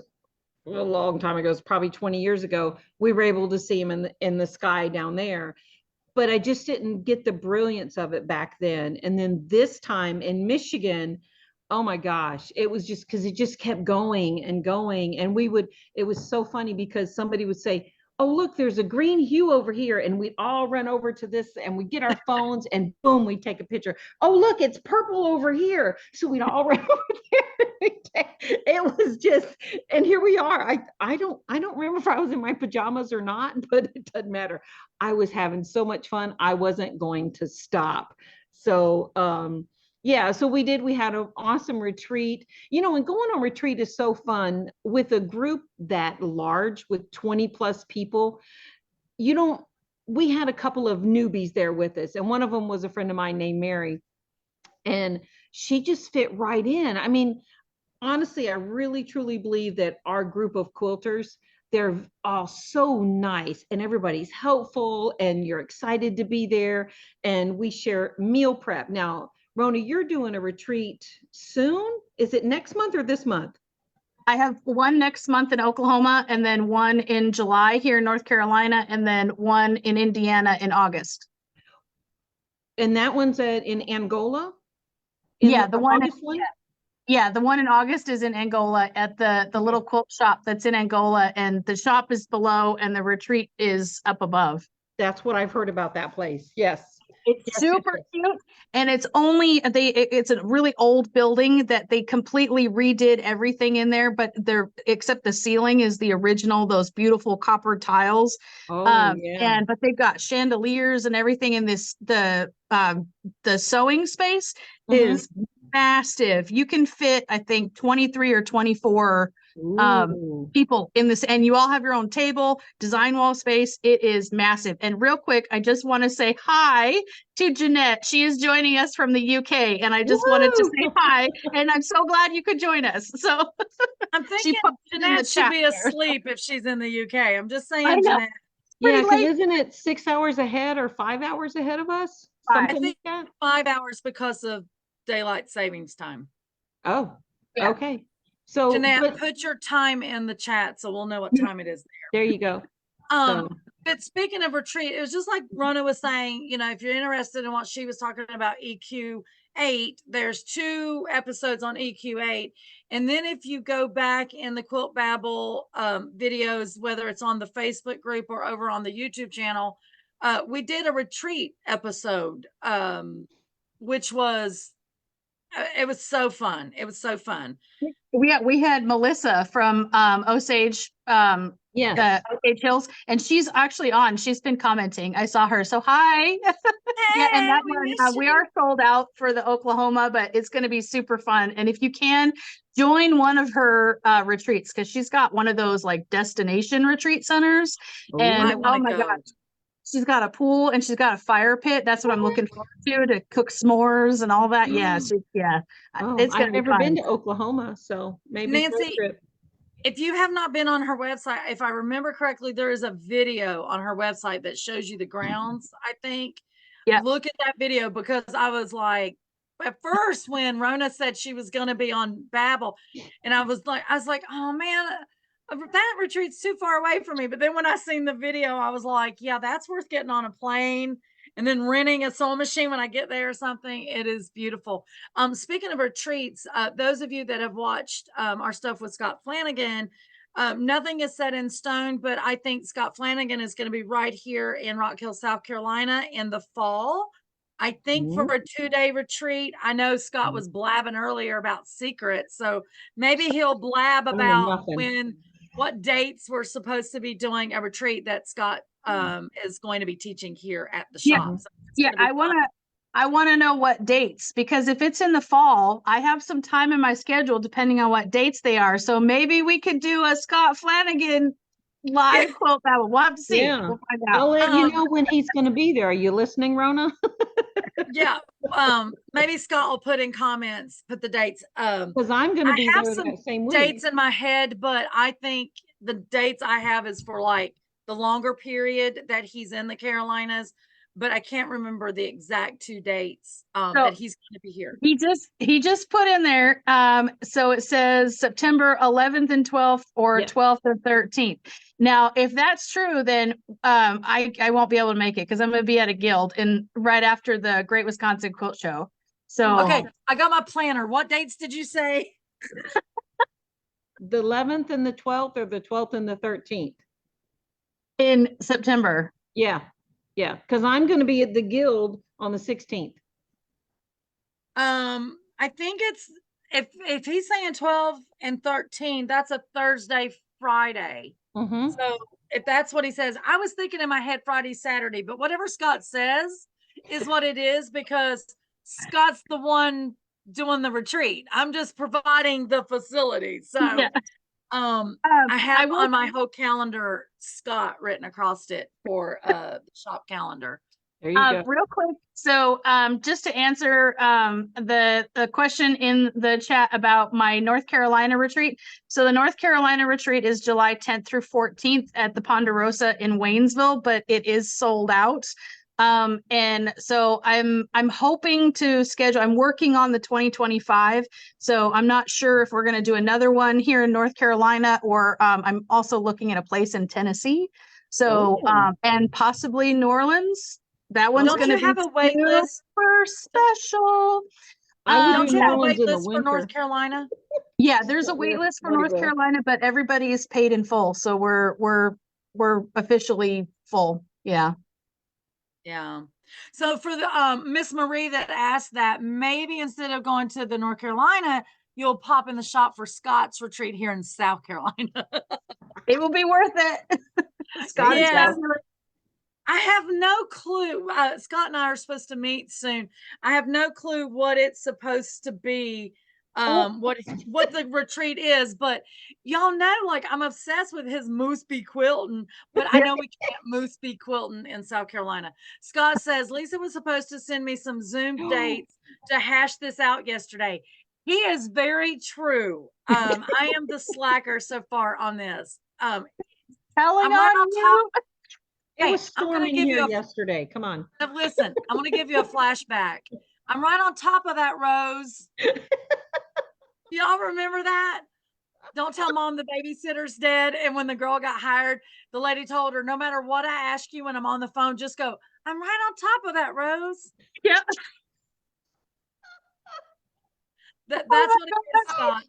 a long time ago, it's probably 20 years ago, we were able to see him in the sky down there. But I just didn't get the brilliance of it back then. And then this time in Michigan, oh my gosh, it was just because it just kept going and going. And it was so funny because somebody would say, oh, look, there's a green hue over here. And we'd all run over to this and we get our phones and boom, we take a picture. Oh, look, it's purple over here. So we'd all run over there. It was just, and here we are. I don't remember if I was in my pajamas or not, but it doesn't matter. I was having so much fun. I wasn't going to stop. So, yeah, so we had an awesome retreat, and going on retreat is so fun with a group that large with 20 plus people. We had a couple of newbies there with us, and one of them was a friend of mine named Mary, and she just fit right in. I mean, honestly, I really truly believe that our group of quilters, they're all so nice and everybody's helpful and you're excited to be there, and we share meal prep. Now, Rona, you're doing a retreat soon. Is it next month or this month? I have one next month in Oklahoma and then one in July here in North Carolina and then one in Indiana in August. And that one's in Angola? Yeah, the one, August one? yeah, the one in August is in Angola at the little quilt shop that's in Angola, and the shop is below and the retreat is up above. That's what I've heard about that place. Yes. It's Yes, super yes. cute, and it's only it's a really old building that they completely redid everything in there, but except the ceiling is the original, those beautiful copper tiles. Oh, yeah. But they've got chandeliers and everything in this. The sewing space is massive. You can fit, I think, 23 or 24 Ooh. people in this, and you all have your own table, design wall space. It is massive. And real quick, I just want to say hi to Jeanette. She is joining us from the UK, and I just wanted to say hi, and I'm so glad you could join us. So I'm thinking Jeanette should be asleep if she's in the UK. I'm just saying, Jeanette. Yeah, because isn't it 6 hours ahead or 5 hours ahead of us? I think 5 hours because of daylight savings time. Oh, yeah. Okay. So Jeanette, put your time in the chat so we'll know what time it is there. There you go. But speaking of retreat, it was just like Rona was saying, if you're interested in what she was talking about, EQ8, there's 2 episodes on EQ8. And then if you go back in the Quilt Babble videos, whether it's on the Facebook group or over on the YouTube channel, we did a retreat episode, which was, it was so fun. It was so fun. We had Melissa from Osage, the Osage Hills, and she's actually on. She's been commenting. I saw her. So hi. Hey, yeah, and that one, we are sold out for the Oklahoma, but it's going to be super fun. And if you can, join one of her retreats, because she's got one of those like destination retreat centers. And oh my gosh. She's got a pool and she's got a fire pit. That's what I'm looking forward to cook s'mores and all that. Yeah. It's I've never been to Oklahoma, so maybe Nancy, if you have not been on her website, if I remember correctly, there is a video on her website that shows you the grounds, I think. Yeah. Look at that video, because I was like, at first when Rona said she was going to be on Babble, and I was like, oh man, that retreat's too far away from me. But then when I seen the video, I was like, yeah, that's worth getting on a plane and then renting a sewing machine when I get there or something. It is beautiful. Speaking of retreats, those of you that have watched our stuff with Scott Flanagan, nothing is set in stone, but I think Scott Flanagan is going to be right here in Rock Hill, South Carolina in the fall. I think for a 2-day retreat. I know Scott was blabbing earlier about secrets, so maybe he'll blab about when what dates we're supposed to be doing a retreat that Scott is going to be teaching here at the Yeah. shop. So it's Yeah, gonna be fun. I want to know what dates, because if it's in the fall, I have some time in my schedule depending on what dates they are. So maybe we could do a Scott Flanagan live quilt battle. We'll have to see. Yeah. We'll find I'll out. let you Um, know when he's going to be there. Are you listening, Rona? Yeah. Maybe Scott will put in comments, put the dates. Because I'm going to I be have there some that same week. dates in my head, but I think the dates I have is for like the longer period that he's in the Carolinas, but I can't remember the exact 2 dates So- that he's going to be here. He just put in there, so it says September 11th and 12th or Yeah. 12th and 13th. Now, if that's true, then I won't be able to make it because I'm going to be at a guild and right after the Great Wisconsin Quilt Show. So Okay, I got my planner. What dates did you say? The 11th and the 12th, or the 12th and the 13th? in September. Yeah. Yeah. Because I'm going to be at the guild on the 16th. I think it's if he's saying 12 and 13, that's a Thursday, Friday. Mm-hmm. So if that's what he says, I was thinking in my head Friday, Saturday, but whatever Scott says is what it is, because Scott's the one doing the retreat. I'm just providing the facility. So Yeah. I have will- on my whole calendar Scott written across it for the shop calendar. There you go. Real quick, so just to answer the question in the chat about my North Carolina retreat. So the North Carolina retreat is July 10th through 14th at the Ponderosa in Waynesville, but it is sold out. And so I'm hoping to schedule, I'm working on the 2025. So I'm not sure if we're going to do another one here in North Carolina, or I'm also looking at a place in Tennessee. So Oh. and possibly New Orleans. That one's Don't going to you be have a wait list? super special. I would Don't do you New have a Orleans wait in the list for North winter. Carolina? Yeah, there's a wait Yeah, list for Mardi North Gras. Carolina, but everybody is paid in full. So we're officially full. Yeah. Yeah. So for the Miss Marie that asked that, maybe instead of going to the North Carolina, you'll pop in the shop for Scott's retreat here in South Carolina. It will be worth it. Scott is Yes. fabulous. I have no clue. Scott and I are supposed to meet soon. I have no clue what it's supposed to be, what the retreat is, but y'all know, like, I'm obsessed with his moose bee quilting, but I know we can't moose bee quilting in South Carolina. Scott says Lisa was supposed to send me some Zoom dates to hash this out yesterday. He is very true. I am the slacker so far on this. Telling I'm right on on you. It Hey, was I'm gonna storming give you here a yesterday. Come on. listen. I'm going to give you a flashback. I'm right on top of that rose. Y'all remember that? Don't tell mom the babysitter's dead. And when the girl got hired, the lady told her, no matter what I ask you when I'm on the phone, just go, I'm right on top of that rose. Yeah. That's my what it is, Scott.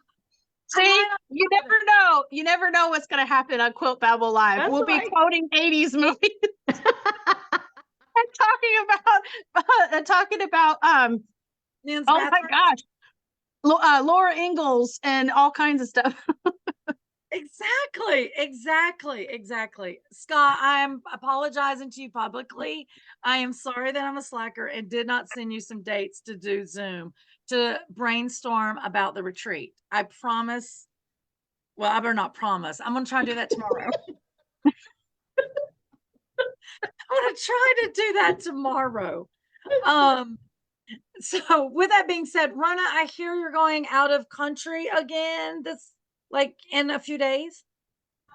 See, right on you top of never know. You never know what's going to happen on Quilt Babble Live. That's We'll be right. quoting 80s movies and talking about Nan's oh my bathroom. gosh, Laura Ingalls and all kinds of stuff. Exactly. Scott, I am apologizing to you publicly. I am sorry that I'm a slacker and did not send you some dates to do Zoom to brainstorm about the retreat. I promise. Well, I better not promise. I'm going to try and do that tomorrow. I'm going to try to do that tomorrow. So with that being said, Rona, I hear you're going out of country again like in a few days.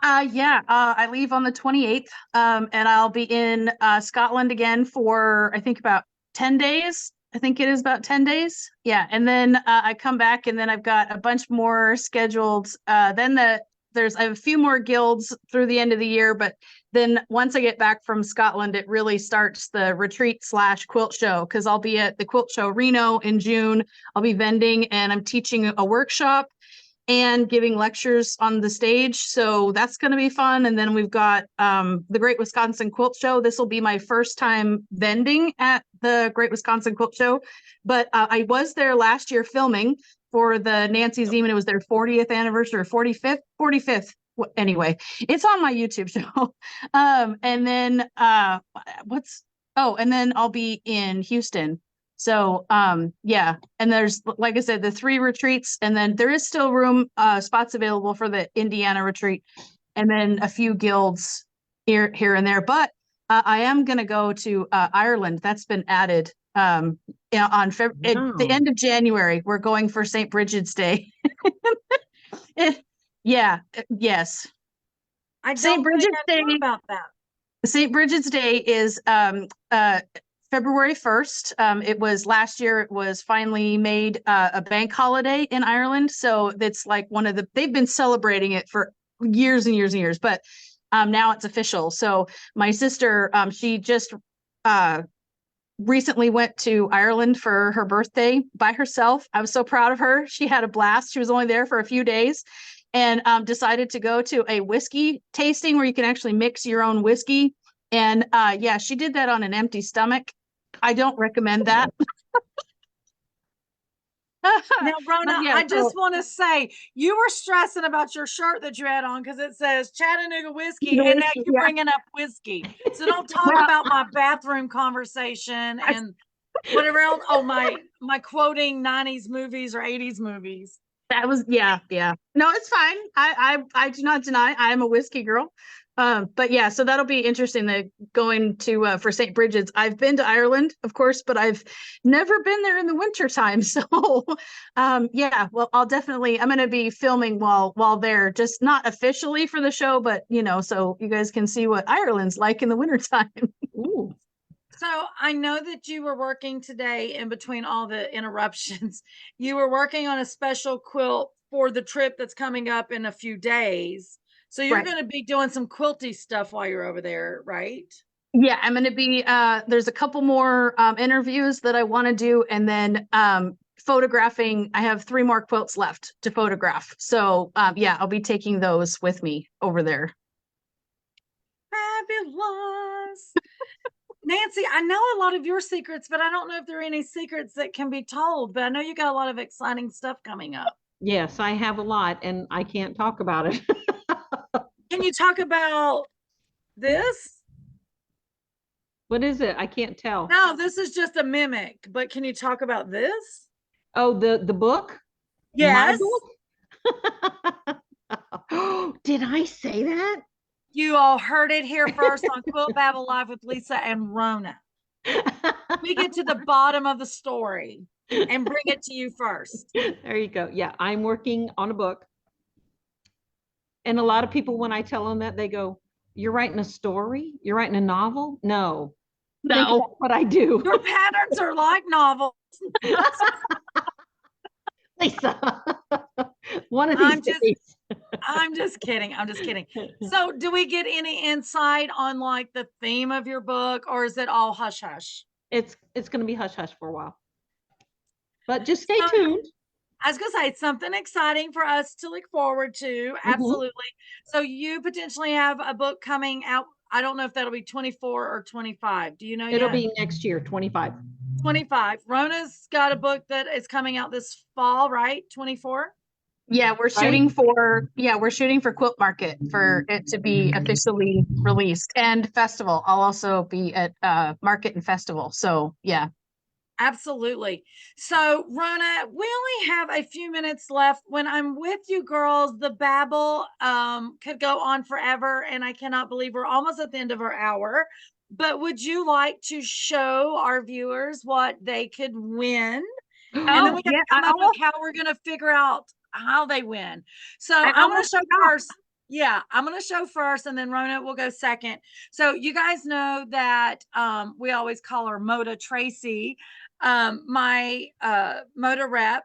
I leave on the 28th, and I'll be in Scotland again for I think about 10 days. I think it is about 10 days. Yeah, and then I come back, and then I've got a bunch more scheduled. I have a few more guilds through the end of the year, but then once I get back from Scotland, it really starts the retreat / quilt show, because I'll be at the quilt show Reno in June. I'll be vending, and I'm teaching a workshop and giving lectures on the stage. So that's going to be fun. And then we've got the Great Wisconsin Quilt Show. This will be my first time vending at the Great Wisconsin Quilt Show. But I was there last year filming for the Nancy Zeman. It was their 40th anniversary, or 45th Anyway, it's on my YouTube show. And then and then I'll be in Houston. So yeah, and there's, like I said, the 3 retreats, and then there is still room spots available for the Indiana retreat, and then a few guilds here and there. But I am going to go to Ireland. That's been added on at the end of January. We're going for St. Bridget's Day. Yeah, yes. I St. don't Bridget's think I knew Day. about that. St. Bridget's Day is February 1st. It was last year, it was finally made a bank holiday in Ireland. So it's like they've been celebrating it for years and years and years, but now it's official. So my sister, she just recently went to Ireland for her birthday by herself. I was so proud of her. She had a blast. She was only there for a few days, and decided to go to a whiskey tasting where you can actually mix your own whiskey. And yeah, she did that on an empty stomach. I don't recommend that. Now, Rona, Yeah, I just want to say you were stressing about your shirt that you had on because it says Chattanooga whiskey, and now you're bringing up whiskey. So don't talk about my bathroom conversation and whatever else. Oh, my quoting 90s movies or 80s movies. That was, yeah. No, it's fine. I do not deny I am a whiskey girl. But yeah, so that'll be interesting, that going to for St. Bridget's. I've been to Ireland, of course, but I've never been there in the winter time. So yeah, well, I'm going to be filming while there, just not officially for the show, but so you guys can see what Ireland's like in the wintertime. Ooh. So I know that you were working today in between all the interruptions. You were working on a special quilt for the trip that's coming up in a few days. So you're Right. going to be doing some quilty stuff while you're over there, right? Yeah, I'm going to be, there's a couple more interviews that I want to do, and then photographing. I have 3 more quilts left to photograph. So yeah, I'll be taking those with me over there. Fabulous. Nancy, I know a lot of your secrets, but I don't know if there are any secrets that can be told, but I know you got a lot of exciting stuff coming up. Yes, I have a lot, and I can't talk about it. Can you talk about this? What is it? I can't tell. No, this is just a mimic, but can you talk about this? Oh, the book? Yes. My book? Did I say that? You all heard it here first on Quilt Babble Live with Lisa and Rona. We get to the bottom of the story and bring it to you first. There you go. Yeah, I'm working on a book. And a lot of people, when I tell them that, they go, "You're writing a story? You're writing a novel?" No. Think about what I do. Your patterns are like novels. Lisa, one of these days. I'm just kidding. I'm just kidding. So do we get any insight on like the theme of your book, or is it all hush hush? It's going to be hush hush for a while. But just stay tuned. I was going to say it's something exciting for us to look forward to. Absolutely. So you potentially have a book coming out. I don't know if that'll be 24 or 25. Do you know It'll yet? be next year, 25. 25. Rona's got a book that is coming out this fall, right? 24? Yeah, we're shooting for Quilt Market for it to be officially released, and festival. I'll also be at market and festival. So yeah. Absolutely. So Rona, we only have a few minutes left. When I'm with you girls, the babble could go on forever, and I cannot believe we're almost at the end of our hour. But would you like to show our viewers what they could win? And then we can come up with how we're going to figure out how they win. So I'm going to show first. Yeah, I'm going to show first, and then Rona will go second. So you guys know that we always call her Moda Tracy. My Moda rep,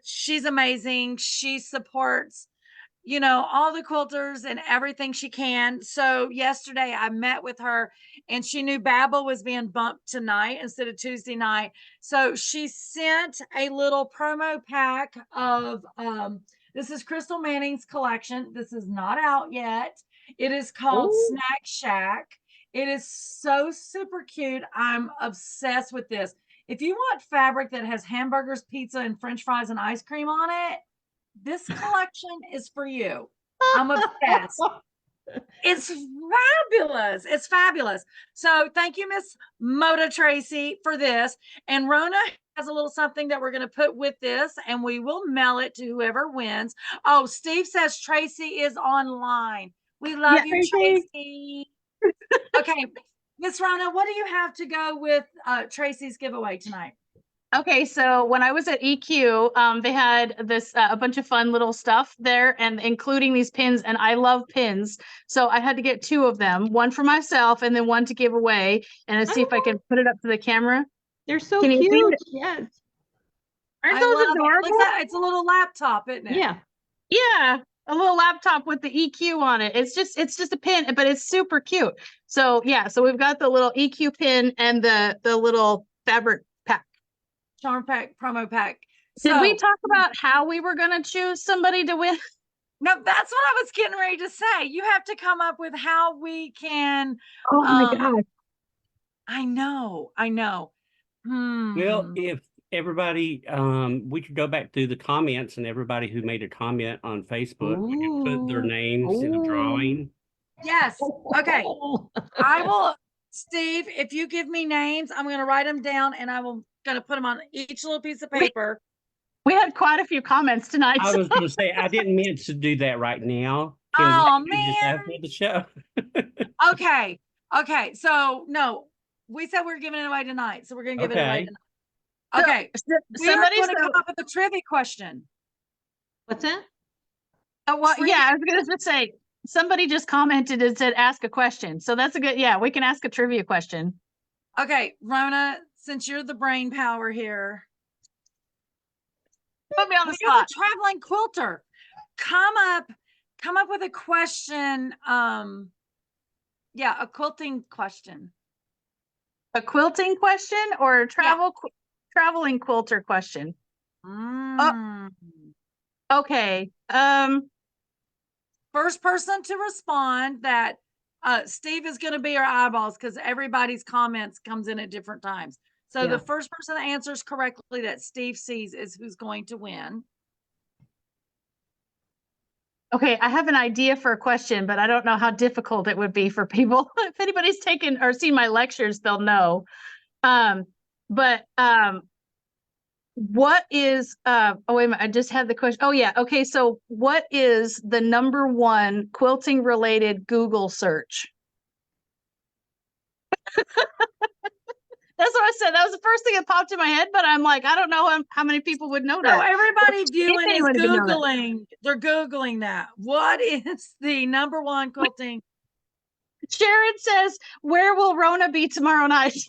she's amazing. She supports, all the quilters and everything she can. So yesterday I met with her, and she knew Babble was being bumped tonight instead of Tuesday night. So she sent a little promo pack of, this is Crystal Manning's collection. This is not out yet. It is called Snack Shack. It is so super cute. I'm obsessed with this. If you want fabric that has hamburgers, pizza, and French fries and ice cream on it, this collection is for you. I'm obsessed. It's fabulous. It's fabulous. So thank you, Miss Moda Tracy, for this. And Rona has a little something that we're going to put with this, and we will mail it to whoever wins. Oh, Steve says Tracy is online. We love you, Tracy. Okay, Miss Rona, what do you have to go with Tracy's giveaway tonight? Okay, so when I was at EQ, they had this a bunch of fun little stuff there, and including these pins. And I love pins, so I had to get 2 of them, one for myself and then one to give away. And let's see if I can put it up to the camera. They're so Can you see cute. it? Yes. Aren't I those love it. adorable? Look at that. It's a little laptop, isn't it? Yeah. Yeah, a little laptop with the EQ on it. It's just a pin, but it's super cute. So yeah, so we've got the little EQ pin and the little fabric pack. Charm pack, promo pack. Did we talk about how we were going to choose somebody to win? No, that's what I was getting ready to say. You have to come up with how we can. Oh my God. I know. Well, if everybody, we could go back through the comments, and everybody who made a comment on Facebook, we could put their names in the drawing. Yes. Okay. I will, Steve, if you give me names, I'm going to write them down, and I will going to put them on each little piece of paper. We had quite a few comments tonight. I was going to say, I didn't mean to do that right now. Oh, Just after the show. Okay. So no, we said we are giving it away tonight, so we're going to give it away tonight. Okay. Somebody's going to come up with a trivia question. What's that? Well, yeah, I was going to just say, somebody just commented and said, ask a question. So that's a good, yeah, we can ask a trivia question. Okay, Rona, since you're the brain power here. Put me on the You're spot. the traveling quilter. Come up with a question. Yeah, a quilting question. A quilting question or a traveling quilter question? Okay. First person to respond that Steve is going to be our eyeballs, because everybody's comments comes in at different times. So the first person that answers correctly that Steve sees is who's going to win. Okay, I have an idea for a question, but I don't know how difficult it would be for people. If anybody's taken or seen my lectures, they'll know. What is oh wait a minute, I just had the question. Oh yeah, okay, so what is the #1 quilting related Google search? That's what I said. That was the first thing that popped in my head, but I'm like, I don't know how many people would know that. So everybody viewing is anyone would know that. Googling. They're Googling that. What is the #1 quilting? Sharon says, where will Rona be tomorrow night?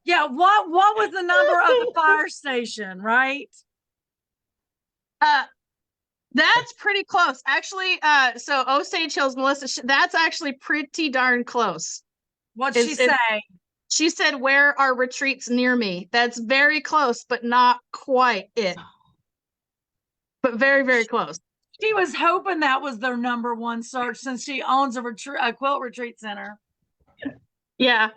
Yeah, what was the number of the fire station, right? That's pretty close. Actually, so Osage Hills, Melissa, that's actually pretty darn close. What'd she say? She said, where are retreats near me? That's very close, but not quite it. But very, very close. She was hoping that was their #1 search, since she owns a quilt retreat center. Yeah.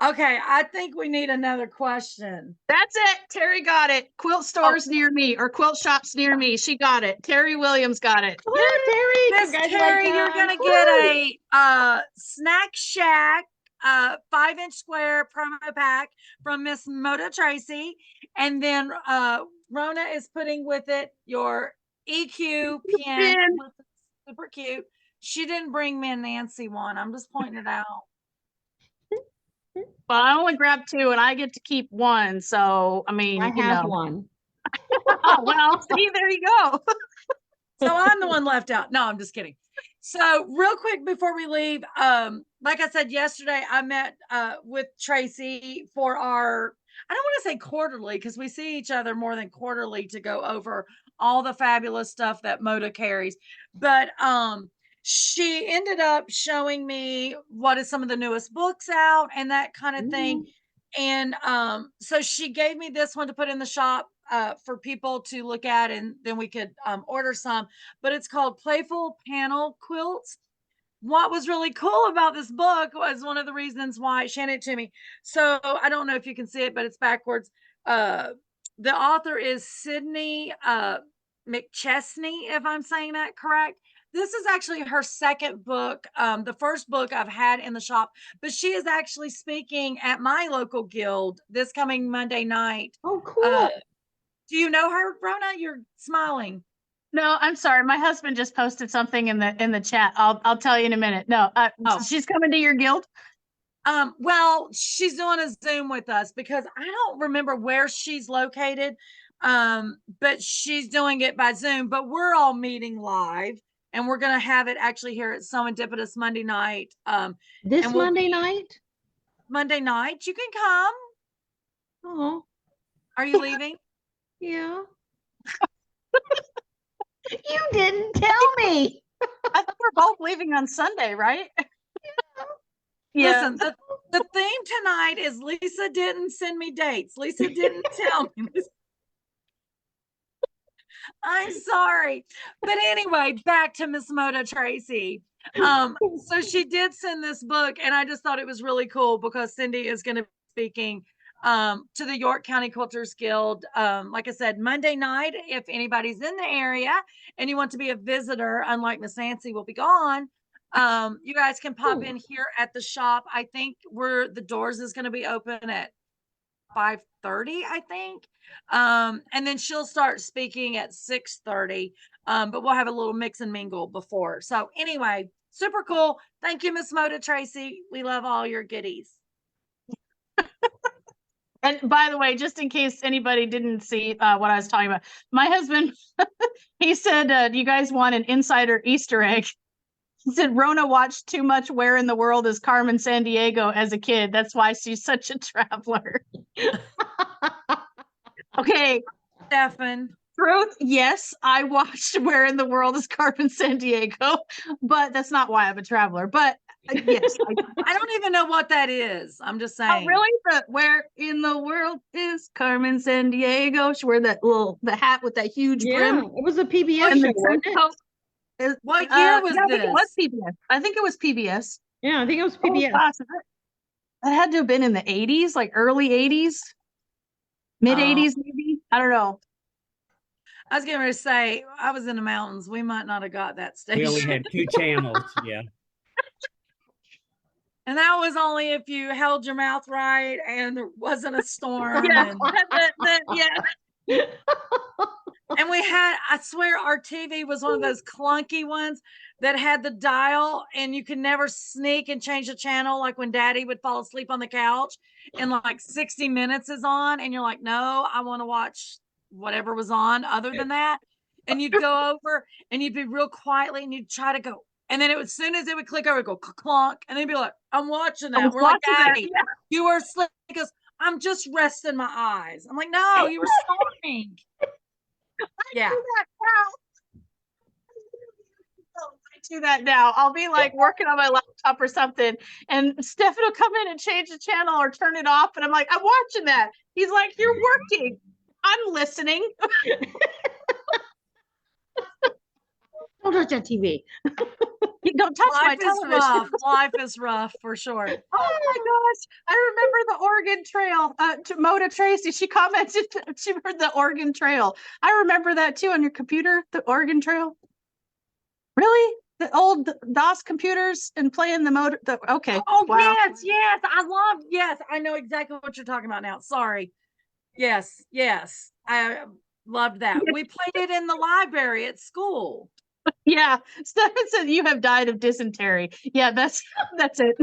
Okay, I think we need another question. That's it. Terry got it. Quilt stores near me, or quilt shops near me. She got it. Terry Williams got it. Yeah, Terry. Miss Terry, you're gonna get a Snack Shack 5-inch square promo pack from Miss Moda Tracy, and then Rona is putting with it your EQ pin. Super cute. She didn't bring me a Nancy one. I'm just pointing it out. Well, I only grabbed 2 and I get to keep 1. So, I mean, I have one. Oh, well, see, there you go. So I'm the one left out. No, I'm just kidding. So real quick before we leave, like I said yesterday, I met with Tracy for our, I don't want to say quarterly, because we see each other more than quarterly to go over all the fabulous stuff that Moda carries. But she ended up showing me what is some of the newest books out and that kind of thing. And so she gave me this one to put in the shop for people to look at, and then we could order some. But it's called Playful Panel Quilts. What was really cool about this book was one of the reasons why she handed it to me. So I don't know if you can see it, but it's backwards. The author is Sydney McChesney, if I'm saying that correct. This is actually her second book. The first book I've had in the shop, but she is actually speaking at my local guild this coming Monday night. Oh, cool. Do you know her, Rona? You're smiling. No, I'm sorry. My husband just posted something in the chat. I'll tell you in a minute. No, she's coming to your guild. Well, she's doing a Zoom with us because I don't remember where she's located. But she's doing it by Zoom, but we're all meeting live and we're going to have it actually here at SewEndipitous Monday night. This Monday night? Monday night. You can come. Oh, Are you leaving? yeah. You didn't tell me. I think we're both leaving on Sunday, right? Yeah. Listen, the theme tonight is Lisa didn't send me dates. Lisa didn't tell me. I'm sorry. But anyway, back to Miss Moda Tracy. So she did send this book, and I just thought it was really cool because Cindy is going to be speaking to the York County Quilters Guild. Like I said, Monday night, if anybody's in the area and you want to be a visitor, unlike Miss Nancy will be gone, you guys can pop in here at the shop. I think the doors is going to be open at 5:30, I think. And then she'll start speaking at 6:30. But we'll have a little mix and mingle before. So anyway, super cool. Thank you, Miss Moda Tracy. We love all your goodies. And by the way, just in case anybody didn't see what I was talking about, my husband, he said, do you guys want an insider Easter egg? He said, Rona watched too much Where in the World is Carmen Sandiego as a kid. That's why she's such a traveler. Okay. Stefan. Truth, yes, I watched Where in the World is Carmen Sandiego, but that's not why I'm a traveler. But yes. I don't even know what that is. I'm just saying. Oh, really? Where in the World is Carmen Sandiego? She wore the hat with that huge brim. It was a PBS And show, the wasn't it? What year was yeah, this? I think it was PBS. I think it was PBS. Yeah, I think it was PBS. Oh, gosh, that had to have been in the 80s, like early 80s, mid 80s, maybe. I don't know. I was going to say, I was in the mountains. We might not have got that station. We only had 2 channels. Yeah. And that was only if you held your mouth right and there wasn't a storm. Yeah. Yeah. And we had, I swear our TV was one of those clunky ones that had the dial and you could never sneak and change the channel. Like when Daddy would fall asleep on the couch and like 60 Minutes is on and you're like, no, I want to watch whatever was on other than that. And you'd go over and you'd be real quietly and you'd try to go. And then as soon as it would click over, it'd go clunk. And then be like, I'm watching that. We're like, Daddy, you were asleep. He goes, I'm just resting my eyes. I'm like, no, you were snoring. Yeah. I do that now. I'll be like working on my laptop or something, and Stefan will come in and change the channel or turn it off, and I'm like, I'm watching that. He's like, you're working. I'm listening. Don't touch that TV. You don't touch my television. Life is rough for sure. Oh my gosh. I remember the Oregon Trail. To Moda Tracy, she commented that she heard the Oregon Trail. I remember that too on your computer, the Oregon Trail. Really? The old DOS computers and playing the motor. Okay. Oh, wow. Yes. I know exactly what you're talking about now. Sorry. Yes. I loved that. We played it in the library at school. Yeah, Stefan said you have died of dysentery. Yeah, that's it.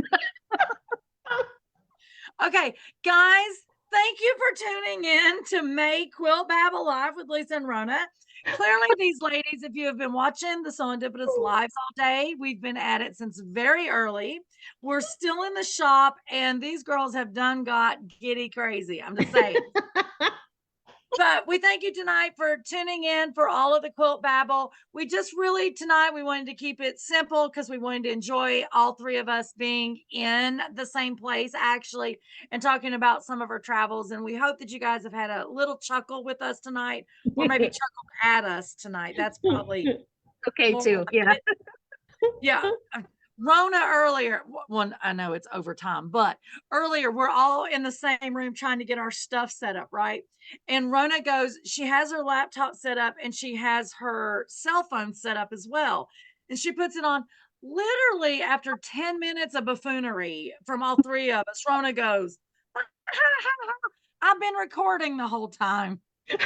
Okay, guys, thank you for tuning in to May Quilt Babble Live with Lisa and Rona. Clearly, these ladies, if you have been watching the SewEndipitous lives all day, we've been at it since very early. We're still in the shop, and these girls have got giddy crazy. I'm just saying. But we thank you tonight for tuning in for all of the Quilt Babble. We just really tonight, we wanted to keep it simple because we wanted to enjoy all three of us being in the same place actually and talking about some of our travels. And we hope that you guys have had a little chuckle with us tonight or maybe chuckle at us tonight. That's probably okay too. Yeah. Yeah. Rona earlier, one, I know it's overtime, but earlier we're all in the same room trying to get our stuff set up, right? And Rona goes, she has her laptop set up and she has her cell phone set up as well. And she puts it on. Literally after 10 minutes of buffoonery from all three of us, Rona goes, I've been recording the whole time. It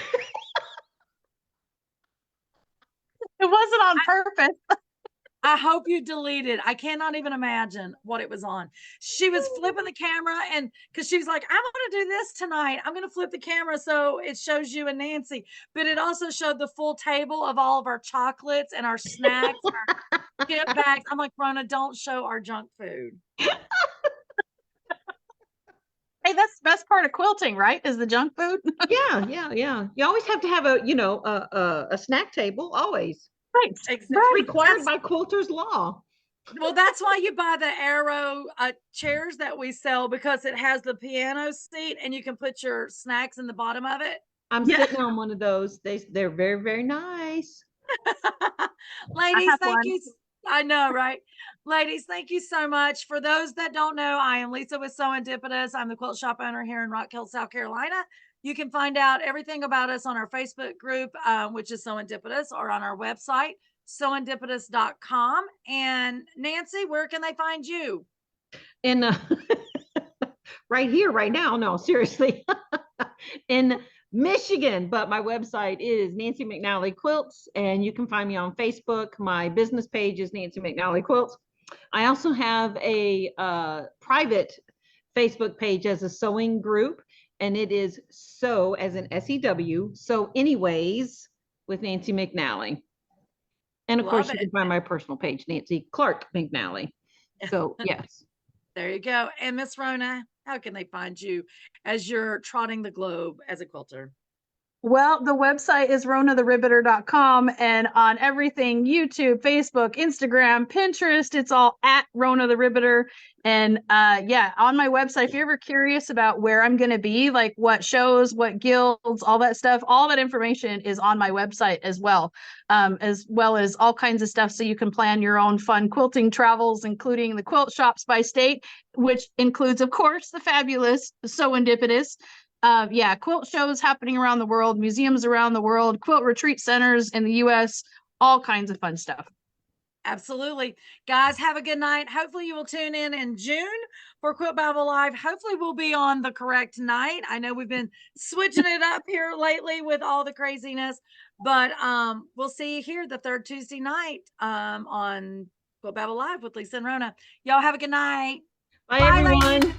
wasn't on purpose. I hope you deleted. I cannot even imagine what it was on. She was flipping the camera, and because she was like, I'm going to do this tonight. I'm going to flip the camera so it shows you and Nancy. But it also showed the full table of all of our chocolates and our snacks, our gift bags. I'm like, Rona, don't show our junk food. Hey, that's the best part of quilting, right? Is the junk food. Yeah. You always have to have a snack table, always. Right. Exactly. Required by Quilter's law. Well, that's why you buy the Arrow chairs that we sell, because it has the piano seat and you can put your snacks in the bottom of it. I'm sitting on one of those. They're very, very nice. Ladies, thank you. I know, right? Ladies, thank you so much. For those that don't know, I am Lisa with SewEndipitous. I'm the quilt shop owner here in Rock Hill, South Carolina. You can find out everything about us on our Facebook group, which is SewEndipitous, or on our website, SewEndipitous.com. And Nancy, where can they find you? In right here, right now. No, seriously. In Michigan, but my website is Nancy McNally Quilts, and you can find me on Facebook. My business page is Nancy McNally Quilts. I also have a private Facebook page as a sewing group, and it is Sew as in SEW, Sew Anyways with Nancy McNally. And of course, you can find my personal page, Nancy Clark McNally. So yes. There you go. And Miss Rona, how can they find you as you're trotting the globe as a quilter? Well, the website is RonaTheRibbiter.com, and on everything, YouTube, Facebook, Instagram, Pinterest, it's all at Rona the Ribbiter. And on my website, if you're ever curious about where I'm going to be, like what shows, what guilds, all that stuff, all that information is on my website as well as all kinds of stuff. So you can plan your own fun quilting travels, including the quilt shops by state, which includes, of course, the fabulous SewEndipitous. Quilt shows happening around the world, museums around the world, quilt retreat centers in the US, all kinds of fun stuff. Absolutely. Guys, have a good night. Hopefully you will tune in June for Quilt Babble Live. Hopefully we'll be on the correct night. I know we've been switching it up here lately with all the craziness, but we'll see you here the third Tuesday night on Quilt Babble Live with Lisa and Rona. Y'all have a good night. Bye everyone. Ladies.